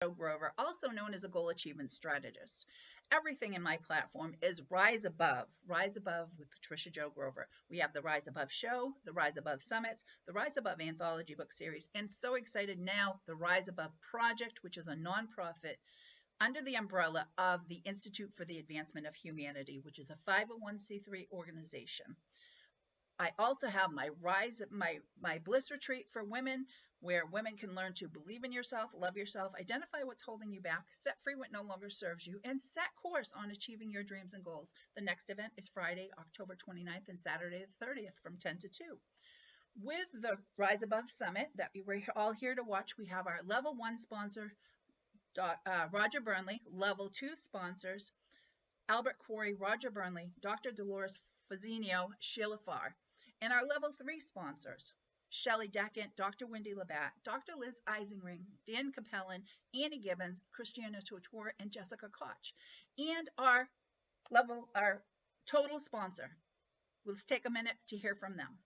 Grover, also known as a goal achievement strategist. Everything in my platform is Rise Above, Rise Above with Patricia Jo Grover. We have the Rise Above show, the Rise Above summits, the Rise Above anthology book series, and so excited now, the Rise Above Project, which is a nonprofit under the umbrella of the Institute for the Advancement of Humanity, which is a 501c3 organization. I also have my Bliss Retreat for women, where women can learn to believe in yourself, love yourself, identify what's holding you back, set free what no longer serves you, and set course on achieving your dreams and goals. The next event is Friday, October 29th and Saturday the 30th from 10 to 2. With the Rise Above Summit that we're all here to watch, we have our level 1 sponsor, Roger Burnley, level 2 sponsors, Albert Quarry, Roger Burnley, Dr. Dolores Fazinio, Sheila Farr. And our level 3 sponsors, Shelley Deckant, Dr. Wendy Labatt, Dr. Liz Eisenring, Dan Capellan, Annie Gibbons, Christiana Tour, and Jessica Koch. And our total sponsor. Let's take a minute to hear from them.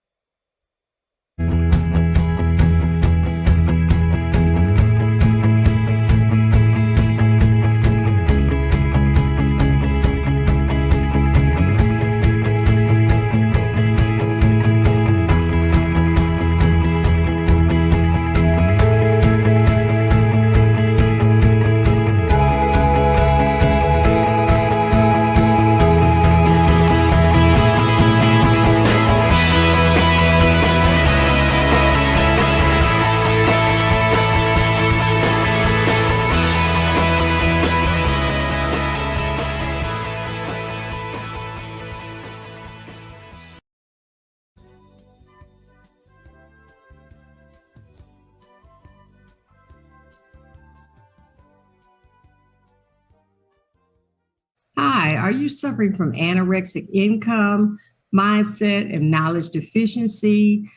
Hi, are you suffering from anorexic income, mindset, and knowledge deficiency,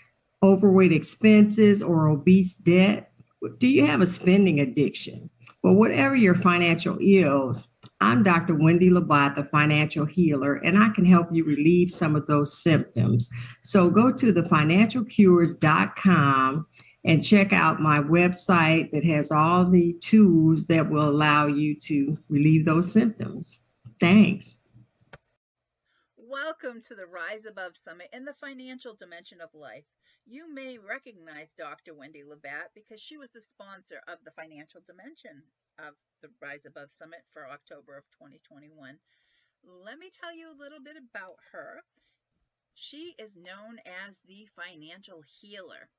overweight expenses, or obese debt? Do you have a spending addiction? Well, whatever your financial ills, I'm Dr. Wendy Labatt, the financial healer, and I can help you relieve some of those symptoms. So go to thefinancialcures.com and check out my website that has all the tools that will allow you to relieve those symptoms. Thanks. Welcome to the Rise Above Summit in the financial dimension of life. You may recognize Dr. Wendy Labatt because she was the sponsor of the financial dimension of the Rise Above Summit for October of 2021. Let me tell you a little bit about her. She is known as the financial healer.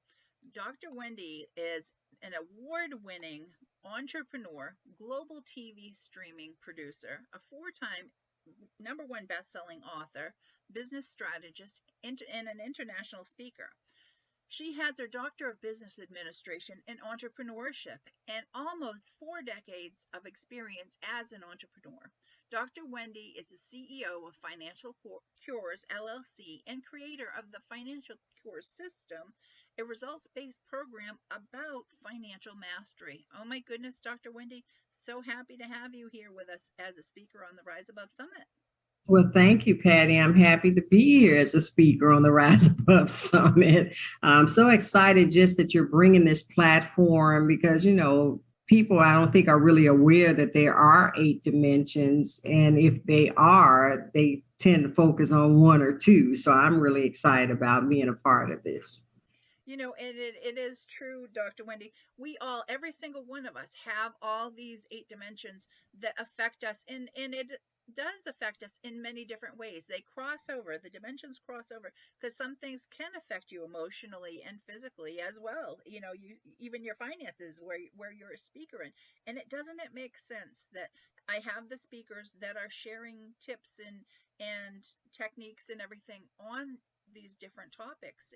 Dr. Wendy is an award-winning entrepreneur, global TV streaming producer, a 4-time #1 best-selling author, business strategist, and an international speaker. She has her Doctor of Business Administration in entrepreneurship and almost 4 decades of experience as an entrepreneur. Dr. Wendy is the CEO of Financial Cures LLC and creator of the Financial Cures System, a results-based program about financial mastery. Oh my goodness, Dr. Wendy, so happy to have you here with us as a speaker on the Rise Above Summit. Well, thank you, Patty. I'm happy to be here as a speaker on the Rise Above Summit. I'm so excited just that you're bringing this platform because, people I don't think are really aware that there are 8 dimensions. And if they are, they tend to focus on 1 or 2. So I'm really excited about being a part of this. It is true, Dr. Wendy. We all, every single one of us, have all these 8 dimensions that affect us. And it does affect us in many different ways. They cross over, the dimensions cross over, because some things can affect you emotionally and physically as well. Even your finances, where you're a speaker in. And doesn't it make sense that I have the speakers that are sharing tips and techniques and everything on these different topics,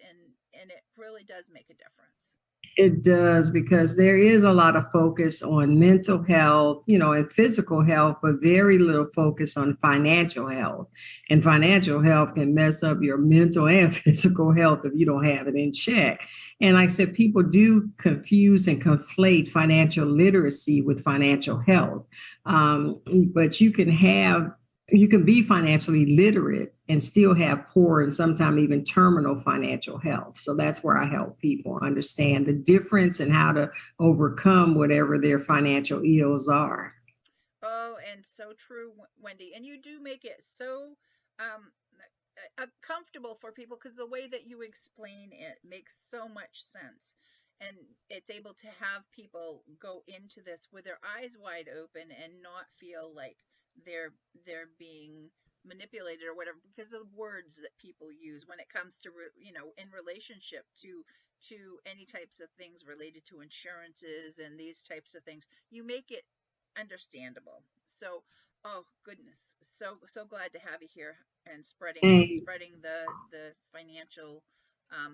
and it really does make a difference. It does, because there is a lot of focus on mental health, and physical health, but very little focus on financial health. And financial health can mess up your mental and physical health if you don't have it in check. And like I said, people do confuse and conflate financial literacy with financial health. But you can have you can be financially literate and still have poor and sometimes even terminal financial health. So that's where I help people understand the difference and how to overcome whatever their financial ills are. Oh, and so true, Wendy. And you do make it so um, comfortable for people because the way that you explain it makes so much sense. And it's able to have people go into this with their eyes wide open and not feel like they're being manipulated or whatever because of words that people use when it comes to in relationship to any types of things related to insurances and these types of things. You make it understandable. So, oh goodness, so glad to have you here and Thanks. spreading the financial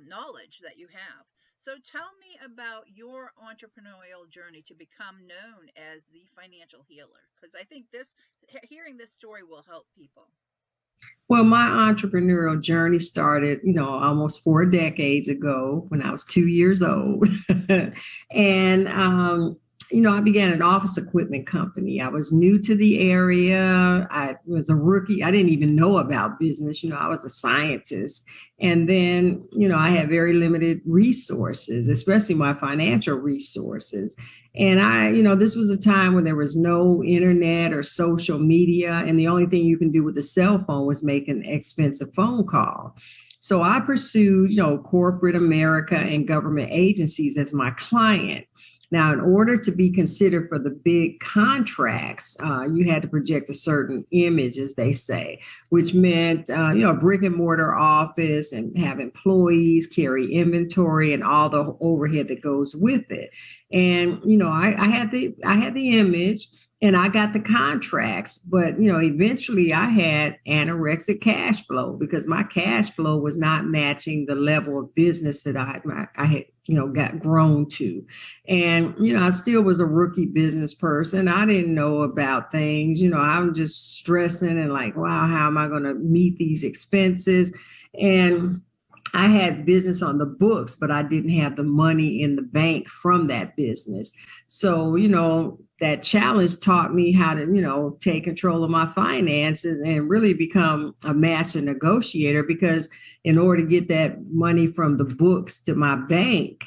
knowledge that you have. So tell me about your entrepreneurial journey to become known as the financial healer, because I think hearing this story will help people. Well, my entrepreneurial journey started, almost 4 decades ago when I was 2 years old. And, I began an office equipment company. I was new to the area. I was a rookie. I didn't even know about business. I was a scientist. And then, I had very limited resources, especially my financial resources. And this was a time when there was no internet or social media. And the only thing you can do with a cell phone was make an expensive phone call. So I pursued, corporate America and government agencies as my client. Now, in order to be considered for the big contracts, you had to project a certain image, as they say, which meant, a brick and mortar office and have employees carry inventory and all the overhead that goes with it. And, I had the image and I got the contracts, but eventually I had anorexic cash flow because my cash flow was not matching the level of business that I had got grown to. And I still was a rookie business person. I didn't know about things. I was just stressing and like, wow, how am I going to meet these expenses? And I had business on the books, but I didn't have the money in the bank from that business. So, that challenge taught me how to, take control of my finances and really become a master negotiator because in order to get that money from the books to my bank,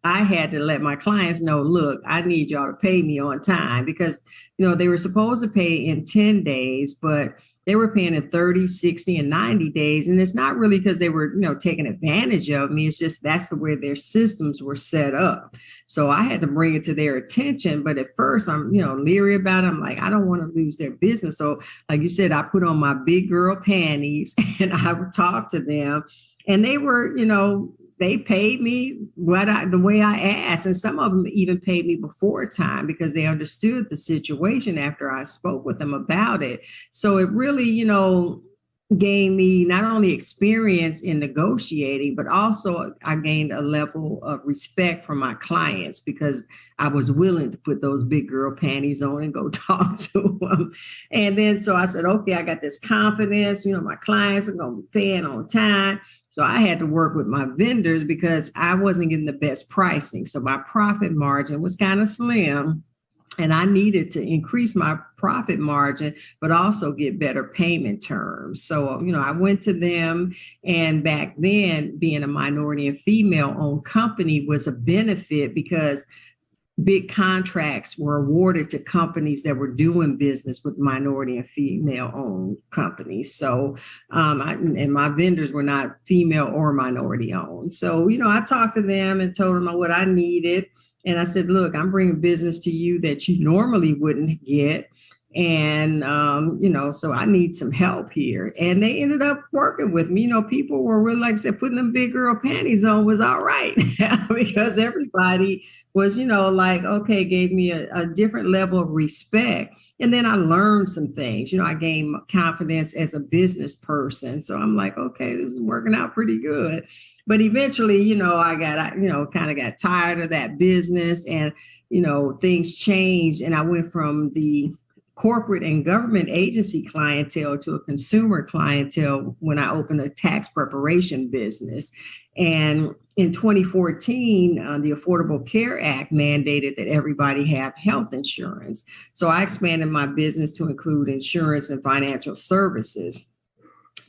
I had to let my clients know, look, I need y'all to pay me on time because, they were supposed to pay in 10 days, but they were paying in 30, 60, and 90 days. And it's not really because they were, taking advantage of me. It's just that's the way their systems were set up. So I had to bring it to their attention. But at first, I'm, leery about it. I'm like, I don't want to lose their business. So like you said, I put on my big girl panties and I would talk to them. And they were, they paid me the way I asked. And some of them even paid me before time because they understood the situation after I spoke with them about it. So it really, gained me not only experience in negotiating, but also I gained a level of respect from my clients because I was willing to put those big girl panties on and go talk to them. And then so I said, okay, I got this confidence, my clients are going to be paying on time. So I had to work with my vendors because I wasn't getting the best pricing. So my profit margin was kind of slim. And I needed to increase my profit margin, but also get better payment terms. So, I went to them. And back then, being a minority and female owned company was a benefit because big contracts were awarded to companies that were doing business with minority and female owned companies. So, and my vendors were not female or minority owned. So, I talked to them and told them what I needed. And I said, look, I'm bringing business to you that you normally wouldn't get. And, so I need some help here. And they ended up working with me. People were really, like I said, putting them big girl panties on was all right because everybody was, like, okay, gave me a different level of respect. And then I learned some things, I gained confidence as a business person. So I'm like, okay, this is working out pretty good. But eventually, I kind of got tired of that business and, things changed. And I went from the corporate and government agency clientele to a consumer clientele when I opened a tax preparation business. And in 2014, the Affordable Care Act mandated that everybody have health insurance. So I expanded my business to include insurance and financial services.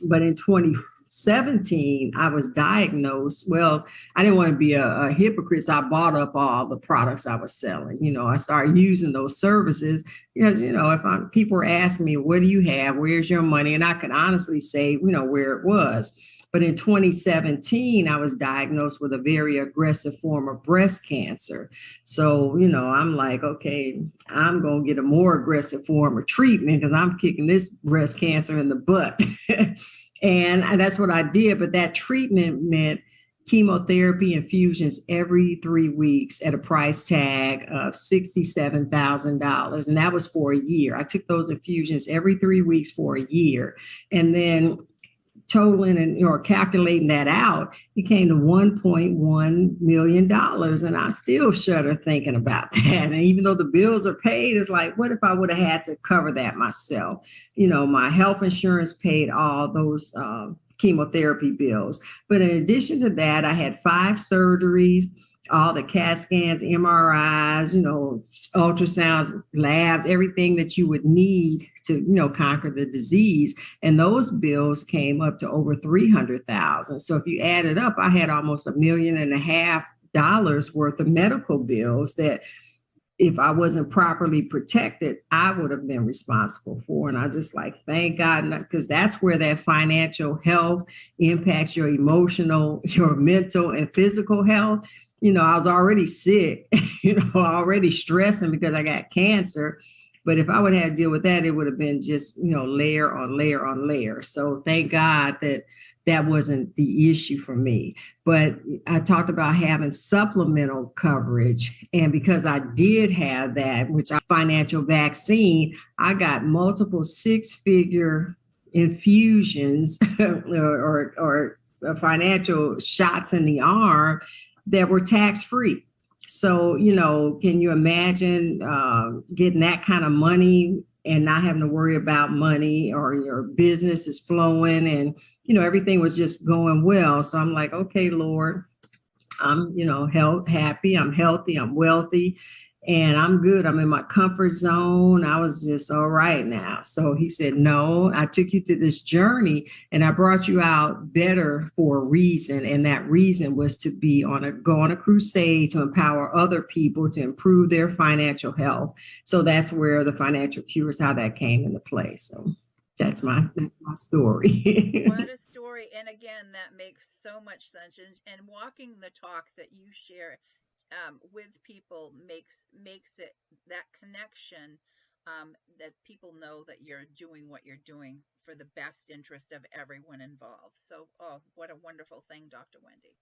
But in 2017, I was diagnosed. Well, I didn't want to be a hypocrite, so I bought up all the products I was selling. I started using those services because, if people were asking me, what do you have? Where's your money? And I could honestly say, where it was. But in 2017, I was diagnosed with a very aggressive form of breast cancer. So, I'm like, okay, I'm going to get a more aggressive form of treatment because I'm kicking this breast cancer in the butt. And that's what I did. But that treatment meant chemotherapy infusions every 3 weeks at a price tag of $67,000. And that was for a year. I took those infusions every 3 weeks for a year. And then totaling and calculating that out, it came to $1.1 million. And I still shudder thinking about that. And even though the bills are paid, it's like, what if I would have had to cover that myself? My health insurance paid all those chemotherapy bills. But in addition to that, I had 5 surgeries, all the CAT scans, MRIs, ultrasounds, labs, everything that you would need to, conquer the disease. And those bills came up to over $300,000. So if you add it up, I had almost $1.5 million worth of medical bills that if I wasn't properly protected, I would have been responsible for. And I just thank God, because that's where that financial health impacts your emotional, your mental and physical health. I was already sick, already stressing because I got cancer. But if I would have had to deal with that, it would have been just, layer on layer on layer. So thank God that wasn't the issue for me. But I talked about having supplemental coverage. And because I did have that, which I financial vaccine, I got multiple 6-figure infusions or financial shots in the arm that were tax-free. So, can you imagine getting that kind of money and not having to worry about money, or your business is flowing and, everything was just going well. So I'm like, okay, Lord, I'm, happy, I'm healthy, I'm wealthy, and I'm good. I'm in my comfort zone. I was just all right now. So he said, no, I took you through this journey and I brought you out better for a reason. And that reason was to go on a crusade to empower other people to improve their financial health. So that's where the financial cures, how that came into play. So that's my story. What a story. And again, that makes so much sense. And walking the talk that you share with people makes it that connection, that people know that you're doing what you're doing for the best interest of everyone involved. So, what a wonderful thing, Dr. Wendy.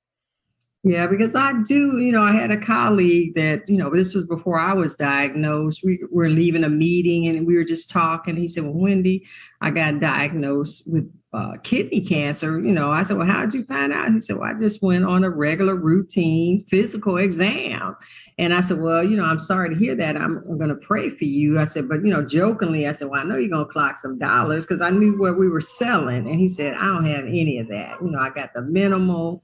Yeah, because I do, I had a colleague that, this was before I was diagnosed. We were leaving a meeting and we were just talking. He said, well, Wendy, I got diagnosed with kidney cancer. I said, well, how did you find out? He said, well, I just went on a regular routine physical exam. And I said, well, I'm sorry to hear that. I'm going to pray for you. I said, but, jokingly, I said, well, I know you're going to clock some dollars, because I knew what we were selling. And he said, I don't have any of that. I got the minimal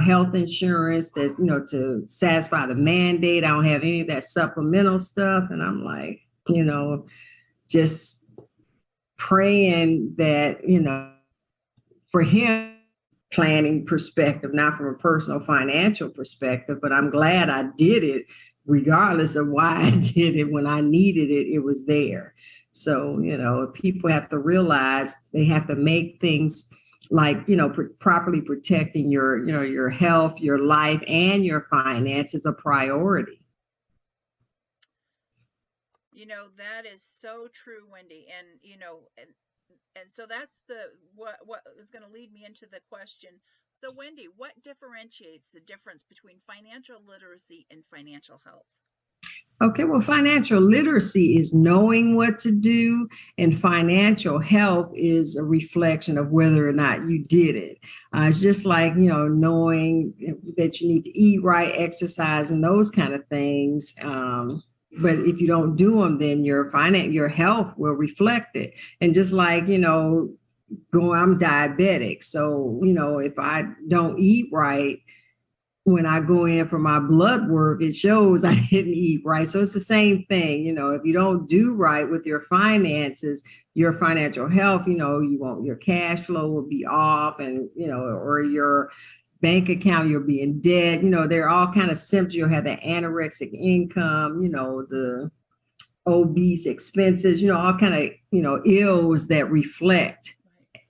health insurance that's, to satisfy the mandate. I don't have any of that supplemental stuff. And I'm like, just praying that, for him, planning perspective, not from a personal financial perspective, but I'm glad I did it regardless of why I did it. When I needed it, it was there. So, people have to realize they have to make things like, properly protecting your health, your life, and your finances a priority. That is so true, Wendy. And, and so that's what is going to lead me into the question. So, Wendy, what differentiates the difference between financial literacy and financial health? Okay, well, financial literacy is knowing what to do, and financial health is a reflection of whether or not you did it. It's just like, knowing that you need to eat right, exercise, and those kind of things. but if you don't do them, then your health will reflect it. And just like, I'm diabetic. So, if I don't eat right, when I go in for my blood work, it shows I didn't eat right. So it's the same thing. If you don't do right with your finances, your financial health, you won't, your cash flow will be off, and, or your bank account, you'll be in debt. There are all kind of symptoms. You'll have the anorexic income, the obese expenses, all kind of, ills that reflect.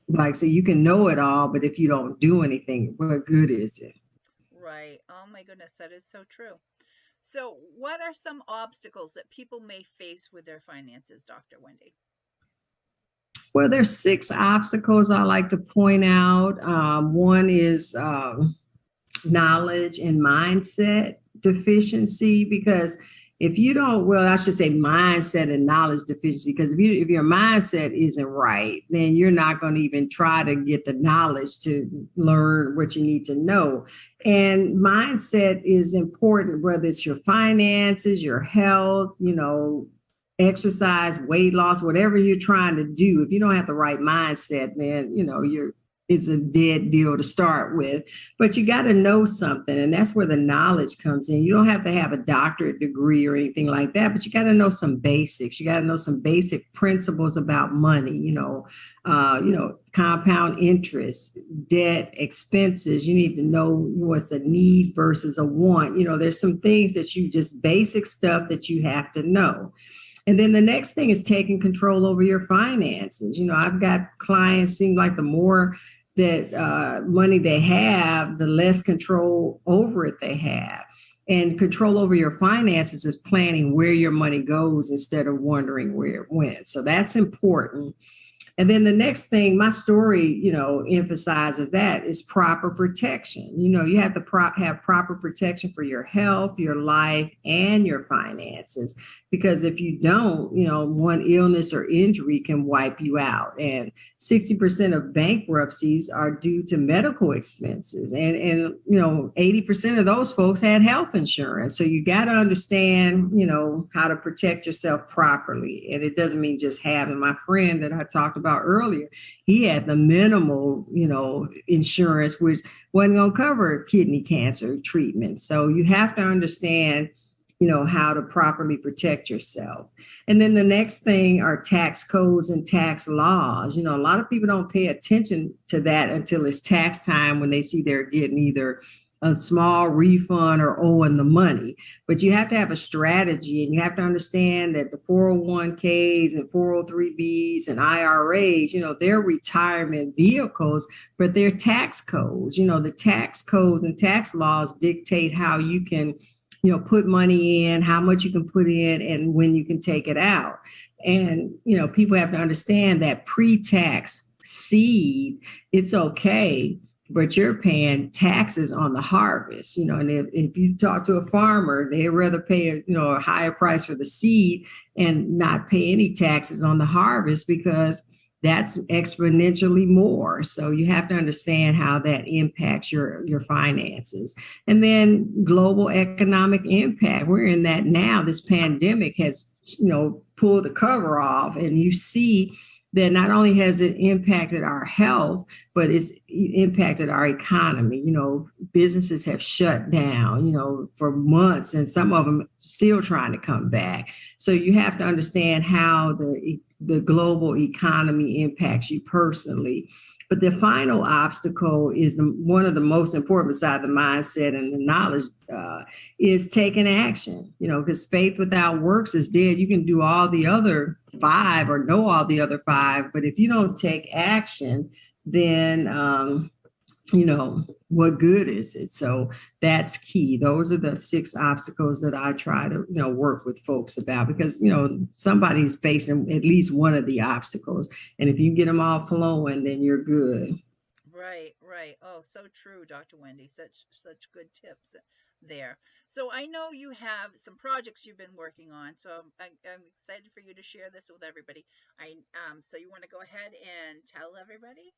Like, so you can know it all, but if you don't do anything, what good is it? Right. Oh my goodness, that is so true. So, what are some obstacles that people may face with their finances, Dr. Wendy? Well, there's 6 obstacles I like to point out. One is knowledge and mindset deficiency, because if you don't, well, I should say mindset and knowledge deficiency, because if your mindset isn't right, then you're not going to even try to get the knowledge to learn what you need to know. And mindset is important, whether it's your finances, your health, exercise, weight loss, whatever you're trying to do. If you don't have the right mindset, then it's a dead deal to start with. But you got to know something, and that's where the knowledge comes in. You don't have to have a doctorate degree or anything like that, but you got to know some basics. You got to know some basic principles about money. Compound interest, debt, expenses. You need to know what's a need versus a want. There's some things that just basic stuff that you have to know. And then the next thing is taking control over your finances. I've got clients, seem like the more that money they have, the less control over it they have. And control over your finances is planning where your money goes instead of wondering where it went. So that's important. And then the next thing, my story, emphasizes that is proper protection. You have to have proper protection for your health, your life, and your finances. Because if you don't, one illness or injury can wipe you out. And 60% of bankruptcies are due to medical expenses. And 80% of those folks had health insurance. So you got to understand, how to protect yourself properly. And it doesn't mean just having. My friend that I talked about earlier, he had the minimal, insurance, which wasn't going to cover kidney cancer treatment. So you have to understand how to properly protect yourself. And then the next thing are tax codes and tax laws. A lot of people don't pay attention to that until it's tax time, when they see they're getting either a small refund or owing the money. But you have to have a strategy, and you have to understand that the 401ks and 403bs and IRAs, they're retirement vehicles, but they're tax codes. The tax codes and tax laws dictate how you can put money in, how much you can put in, and when you can take it out. And, people have to understand that pre-tax seed, it's okay, but you're paying taxes on the harvest, and if you talk to a farmer, they'd rather pay a higher price for the seed and not pay any taxes on the harvest, because that's exponentially more. So you have to understand how that impacts your finances. And then global economic impact. We're in that now. This pandemic has, pulled the cover off, and you see that not only has it impacted our health, but it's impacted our economy. Businesses have shut down, for months, and some of them still trying to come back. So you have to understand how the global economy impacts you personally. But the final obstacle is one of the most important, beside the mindset and the knowledge, is taking action. Because faith without works is dead. You can do all the other 5 or know all the other 5, but if you don't take action, then what good is it? So that's key. Those are the 6 obstacles that I try to, work with folks about, because, somebody's facing at least one of the obstacles. And if you get them all flowing, then you're good. Right, right. Oh, so true, Dr. Wendy. Such good tips there. So I know you have some projects you've been working on. So I'm excited for you to share this with everybody. So you want to go ahead and tell everybody?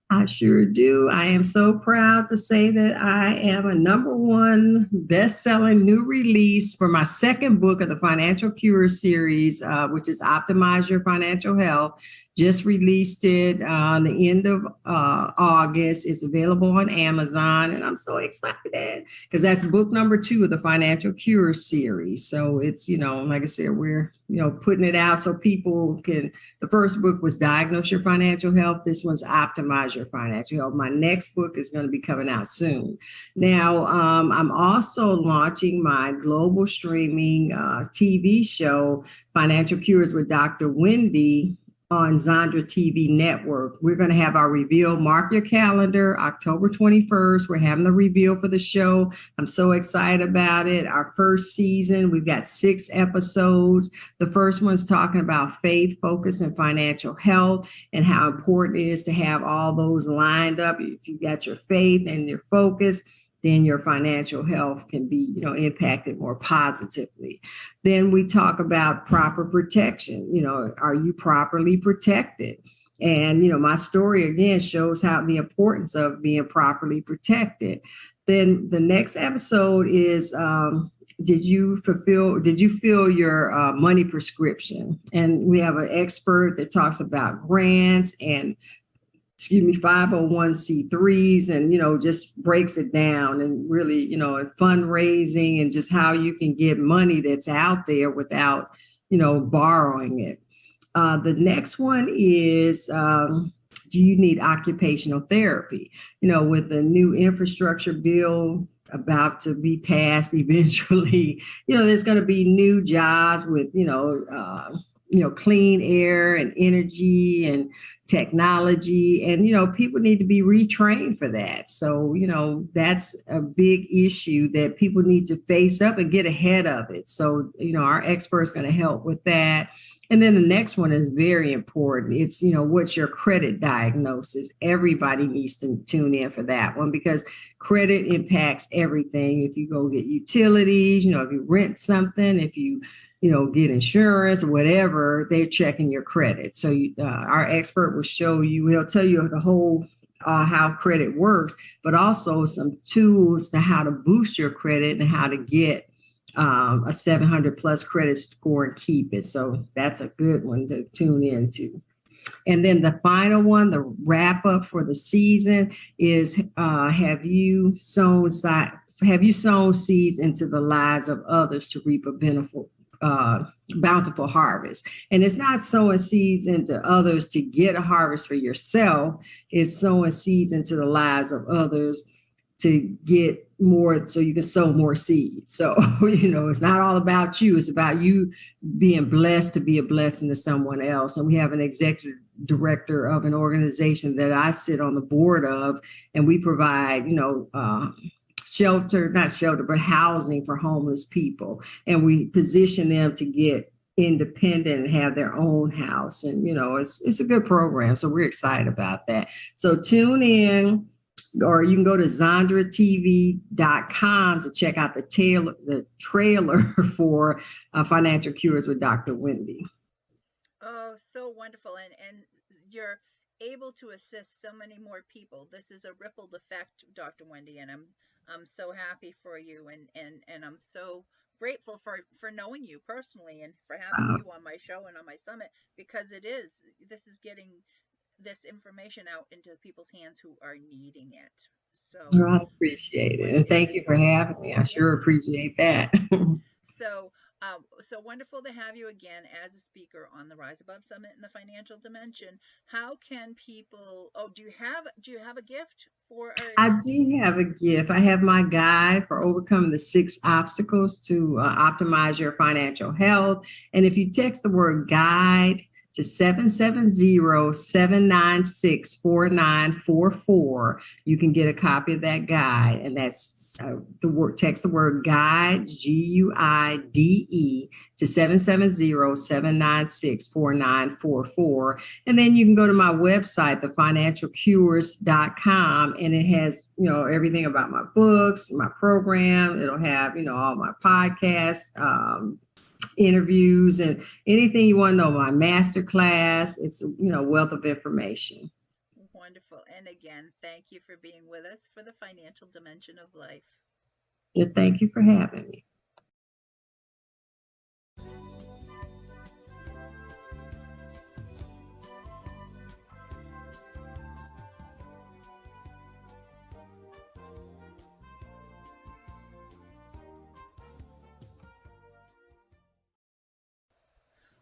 I sure do. I am so proud to say that I am a #1 best-selling new release for my second book of the Financial Cure series, which is Optimize Your Financial Health. Just released it on the end of August. It's available on Amazon, and I'm so excited because that's book #2 of the Financial Cure series. So it's, like I said, we're, putting it out so people can. The first book was Diagnose Your Financial Health. This one's Optimize Your Financial Health. My next book is going to be coming out soon. Now, I'm also launching my global streaming TV show, Financial Cures with Dr. Wendy, on Zandra TV Network. We're going to have our reveal. Mark your calendar, October 21st. We're having the reveal for the show. I'm so excited about it. Our first season, we've got 6 episodes. The first one's talking about faith, focus, and financial health, and how important it is to have all those lined up. If you got your faith and your focus, then your financial health can be, impacted more positively. Then we talk about proper protection. Are you properly protected? And, my story again shows how the importance of being properly protected. Then the next episode is, did you fill your money prescription? And we have an expert that talks about grants and 501c3s, and just breaks it down, and really fundraising, and just how you can get money that's out there without borrowing it. The next one is, do you need occupational therapy? With the new infrastructure bill about to be passed eventually, there's going to be new jobs with clean air and energy and technology, and people need to be retrained for that. So that's a big issue that people need to face up and get ahead of it. So our expert's going to help with that. And then the next one is very important. It's what's your credit diagnosis? Everybody needs to tune in for that one, because credit impacts everything. If you go get utilities, if you rent something, if you get insurance or whatever, they're checking your credit. So our expert will show you, he'll tell you the whole how credit works, but also some tools to how to boost your credit and how to get a 700 plus credit score and keep it. So that's a good one to tune into. And then the final one, the wrap up for the season, is have you sown seeds into the lives of others to reap a bountiful harvest? And it's not sowing seeds into others to get a harvest for yourself. It's sowing seeds into the lives of others to get more, so you can sow more seeds. So it's not all about you. It's about you being blessed to be a blessing to someone else. And we have an executive director of an organization that I sit on the board of, and we provide housing for homeless people. And we position them to get independent and have their own house. And, it's a good program. So we're excited about that. So tune in, or you can go to ZandraTV.com to check out the trailer for Financial Cures with Dr. Wendy. Oh, so wonderful. And you're able to assist so many more people. This is a rippled effect, Dr. Wendy, and I'm so happy for you, and I'm so grateful for knowing you personally and for having you on my show and on my summit, because this is getting this information out into people's hands who are needing it. So I appreciate it. And thank you for having me. I sure appreciate that. So wonderful to have you again as a speaker on the Rise Above Summit in the Financial Dimension. How can people, do you have a gift for I do have a gift. I have my guide for overcoming the 6 obstacles to optimize your financial health. And if you text the word guide to 770-796-4944, you can get a copy of that guide. And that's text the word guide, GUIDE, to 770-796-4944. And then you can go to my website, thefinancialcures.com, and it has, everything about my books, my program. It'll have, all my podcasts, interviews, and anything you want to know, my master class. It's wealth of information. Wonderful. And again, thank you for being with us for the financial dimension of life. And thank you for having me.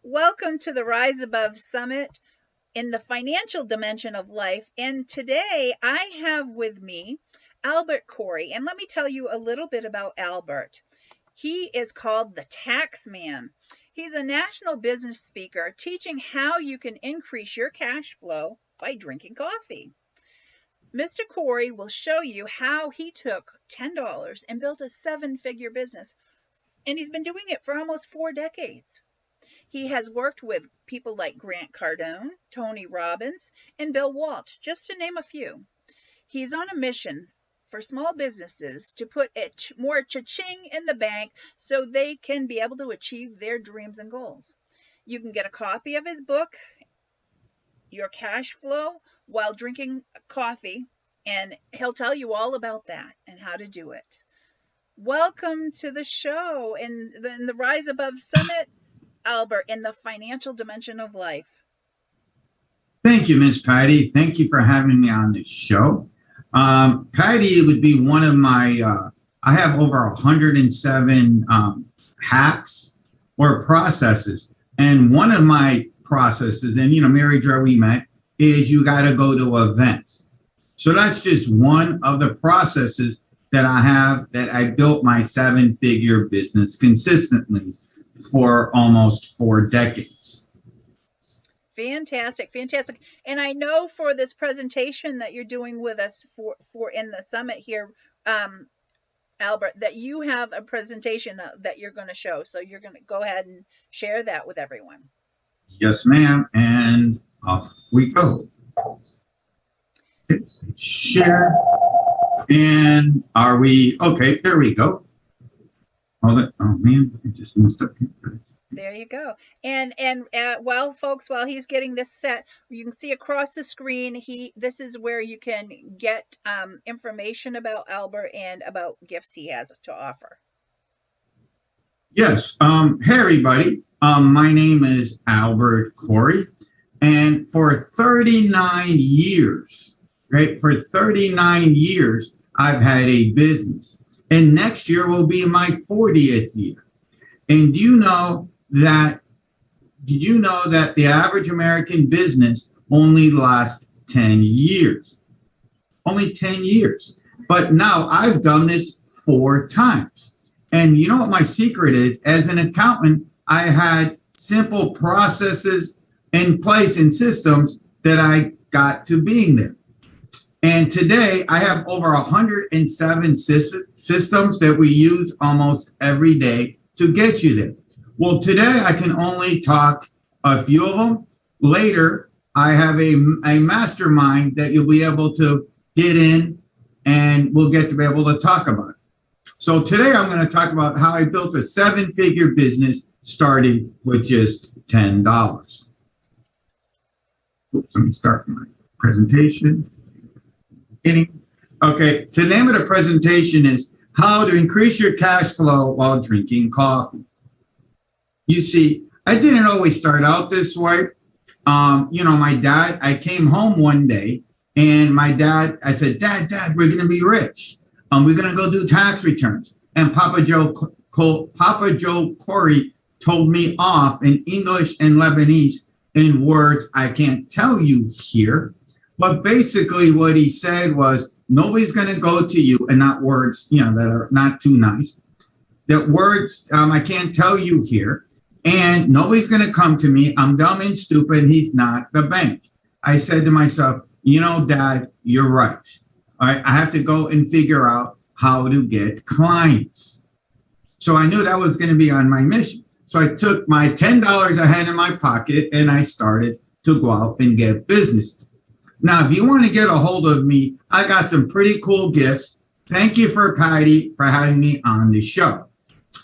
Welcome to the Rise Above Summit in the financial dimension of life. And today I have with me Albert Corey. And let me tell you a little bit about Albert. He is called the Tax Man. He's a national business speaker teaching how you can increase your cash flow by drinking coffee. Mr. Corey will show you how he took $10 and built a 7-figure business. And he's been doing it for almost 4 decades. He has worked with people like Grant Cardone, Tony Robbins, and Bill Walsh, just to name a few. He's on a mission for small businesses to put more cha-ching in the bank so they can be able to achieve their dreams and goals. You can get a copy of his book, Your Cash Flow While Drinking Coffee, and he'll tell you all about that and how to do it. Welcome to the show in the Rise Above Summit, Albert, in the financial dimension of life. Thank you, Miss Patty. Thank you for having me on this show. Patty would be one of my, I have over 107 hacks or processes. And one of my processes, and Mary Jo, we met, is you got to go to events. So that's just one of the processes that I have, that I built my 7-figure business consistently for almost 4 decades. Fantastic, fantastic. And I know for this presentation that you're doing with us for in the summit here, Albert, that you have a presentation that you're going to show. So you're going to go ahead and share that with everyone. Yes, ma'am. And off we go. Okay, share. And are we, okay, there we go. Oh man, I just messed up here. There you go. And while he's getting this set, you can see across the screen, this is where you can get information about Albert and about gifts he has to offer. Yes. Hey everybody. My name is Albert Corey, and for 39 years, right? For 39 years, I've had a business. And next year will be my 40th year. And did you know that the average American business only lasts 10 years? Only 10 years. But now I've done this 4 times. And you know what my secret is? As an accountant, I had simple processes in place and systems that I got to being there. And today I have over 107 systems that we use almost every day to get you there. Well, today I can only talk a few of them. Later, I have a mastermind that you'll be able to get in and we'll get to be able to talk about it. So today I'm going to talk about how I built a 7-figure business starting with just $10. Oops, let me start my presentation. Okay, the name of the presentation is How to Increase Your Cash Flow While Drinking Coffee. You see, I didn't always start out this way. My dad, I came home one day and my dad, I said, Dad, we're going to be rich. We're going to go do tax returns. And Papa Joe Corey told me off in English and Lebanese in words I can't tell you here. But basically what he said was, nobody's going to go to you, and not words, that are not too nice. That words I can't tell you here, and nobody's going to come to me. I'm dumb and stupid. He's not the bank. I said to myself, Dad, you're right. All right, I have to go and figure out how to get clients. So I knew that was going to be on my mission. So I took my $10 I had in my pocket, and I started to go out and get business. Now, if you want to get a hold of me, I got some pretty cool gifts. Thank you for Patty for having me on the show.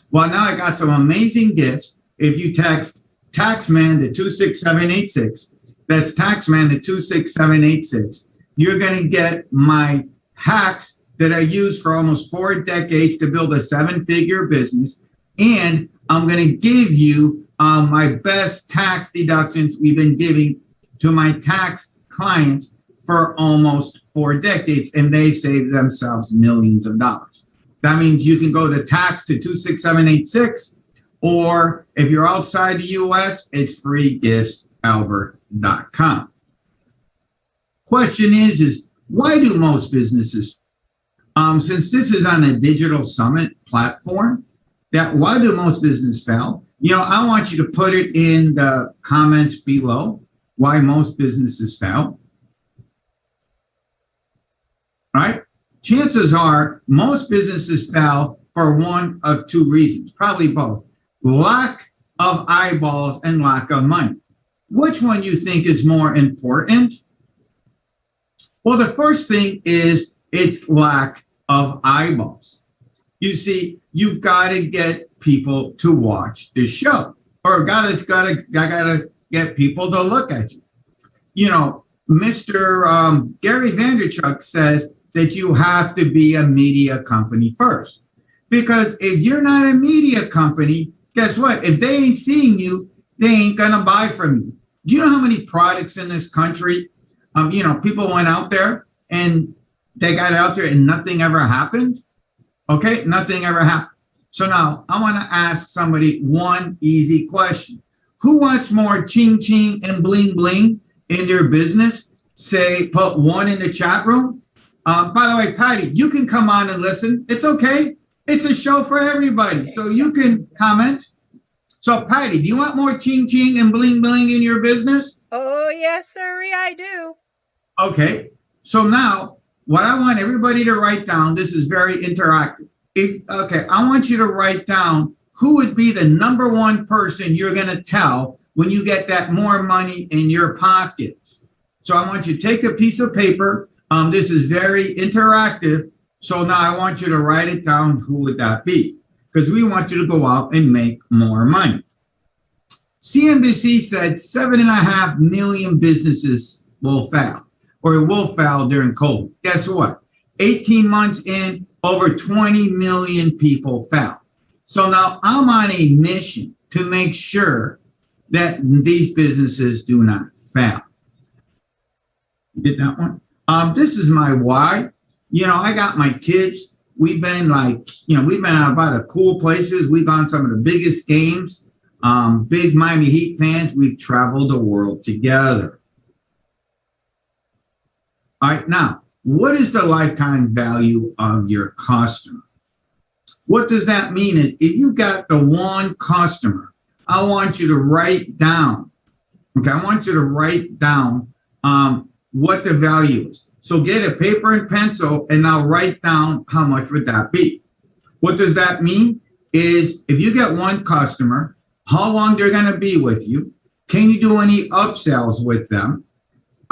Well, now I got some amazing gifts. If you text Taxman to 26786, that's Taxman to 26786, you're going to get my hacks that I used for almost 4 decades to build a 7-figure business. And I'm going to give you my best tax deductions we've been giving to my tax clients for almost 4 decades, and they save themselves millions of dollars. That means you can go to tax to 26786, or if you're outside the US, it's freegifts.albert.com. Question is why do most businesses, since this is on a digital summit platform, why do most businesses fail? I want you to put it in the comments below why most businesses fail. Right? Chances are most businesses fail for one of 2 reasons, probably both: lack of eyeballs and lack of money. Which one you think is more important? Well, the first thing is it's lack of eyeballs. You see, you've got to get people to watch the show, or gotta get people to look at you. Mr. Gary Vaynerchuk says that you have to be a media company first. Because if you're not a media company, guess what? If they ain't seeing you, they ain't going to buy from you. Do you know how many products in this country, people went out there and they got out there and nothing ever happened? Okay, nothing ever happened. So now I want to ask somebody one easy question. Who wants more ching ching and bling bling in their business? Say, put 1 in the chat room. By the way, Patty, you can come on and listen. It's okay. It's a show for everybody. So you can comment. So, Patty, do you want more ching ching and bling bling in your business? Oh, yes, sir, I do. Okay. So now what I want everybody to write down, this is very interactive. I want you to write down who would be the number 1 person you're going to tell when you get that more money in your pockets. So I want you to take a piece of paper. This is very interactive. So now I want you to write it down. Who would that be? Because we want you to go out and make more money. CNBC said 7.5 million businesses will fail, or will fail during COVID. Guess what? 18 months in, over 20 million people fell. So now I'm on a mission to make sure that these businesses do not fail. You get that one? This is my why. I got my kids. We've been out about the cool places. We've gone some of the biggest games. Big Miami Heat fans. We've traveled the world together. All right, now, what is the lifetime value of your customer? What does that mean is if you got the one customer, I want you to write down, what the value is. So get a paper and pencil and now write down how much would that be. What does that mean is if you get one customer, how long they're going to be with you? Can you do any upsells with them?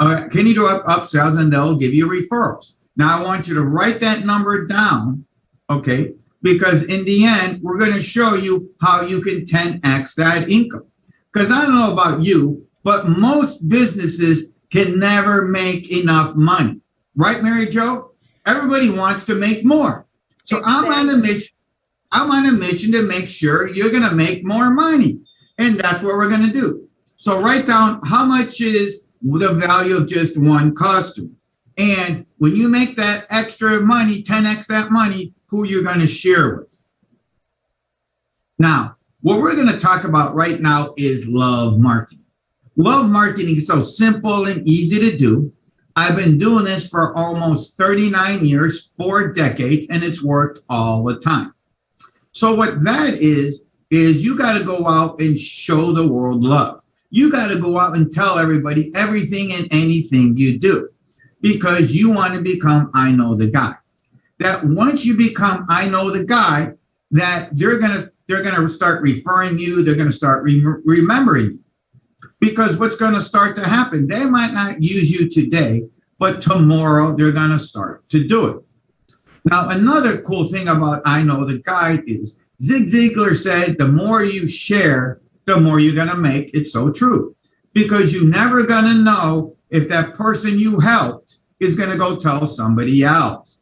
Can you do upsells and they'll give you referrals? Now I want you to write that number down, okay? Because in the end, we're going to show you how you can 10x that income. Because I don't know about you, but most businesses can never make enough money. Right, Mary Jo? Everybody wants to make more. So exactly. I'm on a mission to make sure you're going to make more money. And that's what we're going to do. So write down how much is the value of just one customer. And when you make that extra money, 10x that money, who you're going to share with. Now, what we're going to talk about right now is love marketing. Love marketing is so simple and easy to do. I've been doing this for almost 39 years, 4 decades, and it's worked all the time. So what that is you got to go out and show the world love. You got to go out and tell everybody everything and anything you do because you want to become I know the guy. That once you become I know the guy, that they're going to start referring you, they're going to start remembering you. Because what's going to start to happen, they might not use you today, but tomorrow they're going to start to do it. Now, another cool thing about I know the guy is Zig Ziglar said, the more you share, the more you're going to make. It's so true. Because you're never going to know if that person you helped is going to go tell somebody else.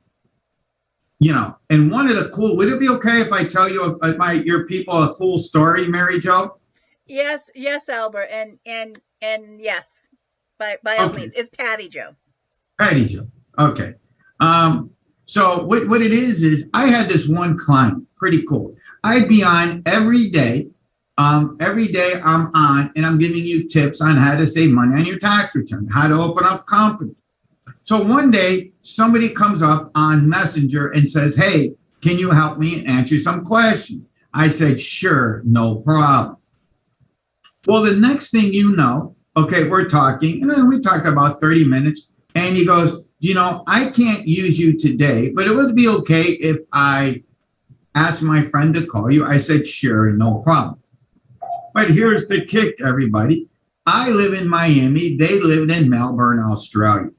You know, and one of the cool, would it be okay if I tell you your people a cool story, Mary Jo? Yes, yes, Albert, and yes, by all means, it's Patty Jo. Patty Jo. Okay. So what it is I had this one client, pretty cool. I'd be on every day. Every day I'm on and I'm giving you tips on how to save money on your tax return, how to open up companies. So one day somebody comes up on Messenger and says, hey, can you help me answer some questions? I said, sure, no problem. Well, the next thing you know, okay, we're talking, and we talked about 30 minutes, and he goes, you know, I can't use you today, but it would be okay if I asked my friend to call you. I said, sure, no problem. But here's the kick, everybody. I live in Miami. They live in Melbourne, Australia.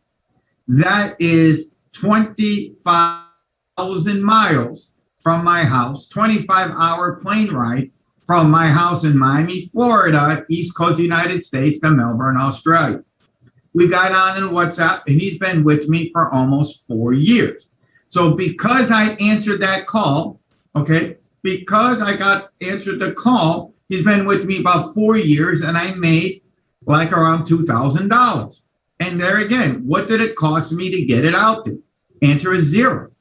That is 25,000 miles from my house, 25-hour plane ride from my house in Miami, Florida, East Coast United States to Melbourne, Australia. We got on in WhatsApp, and he's been with me for almost 4 years. So because I answered that call, okay, because I answered the call, he's been with me about 4 years, and I made like around $2,000. And there again, what did it cost me to get it out there? Answer is zero.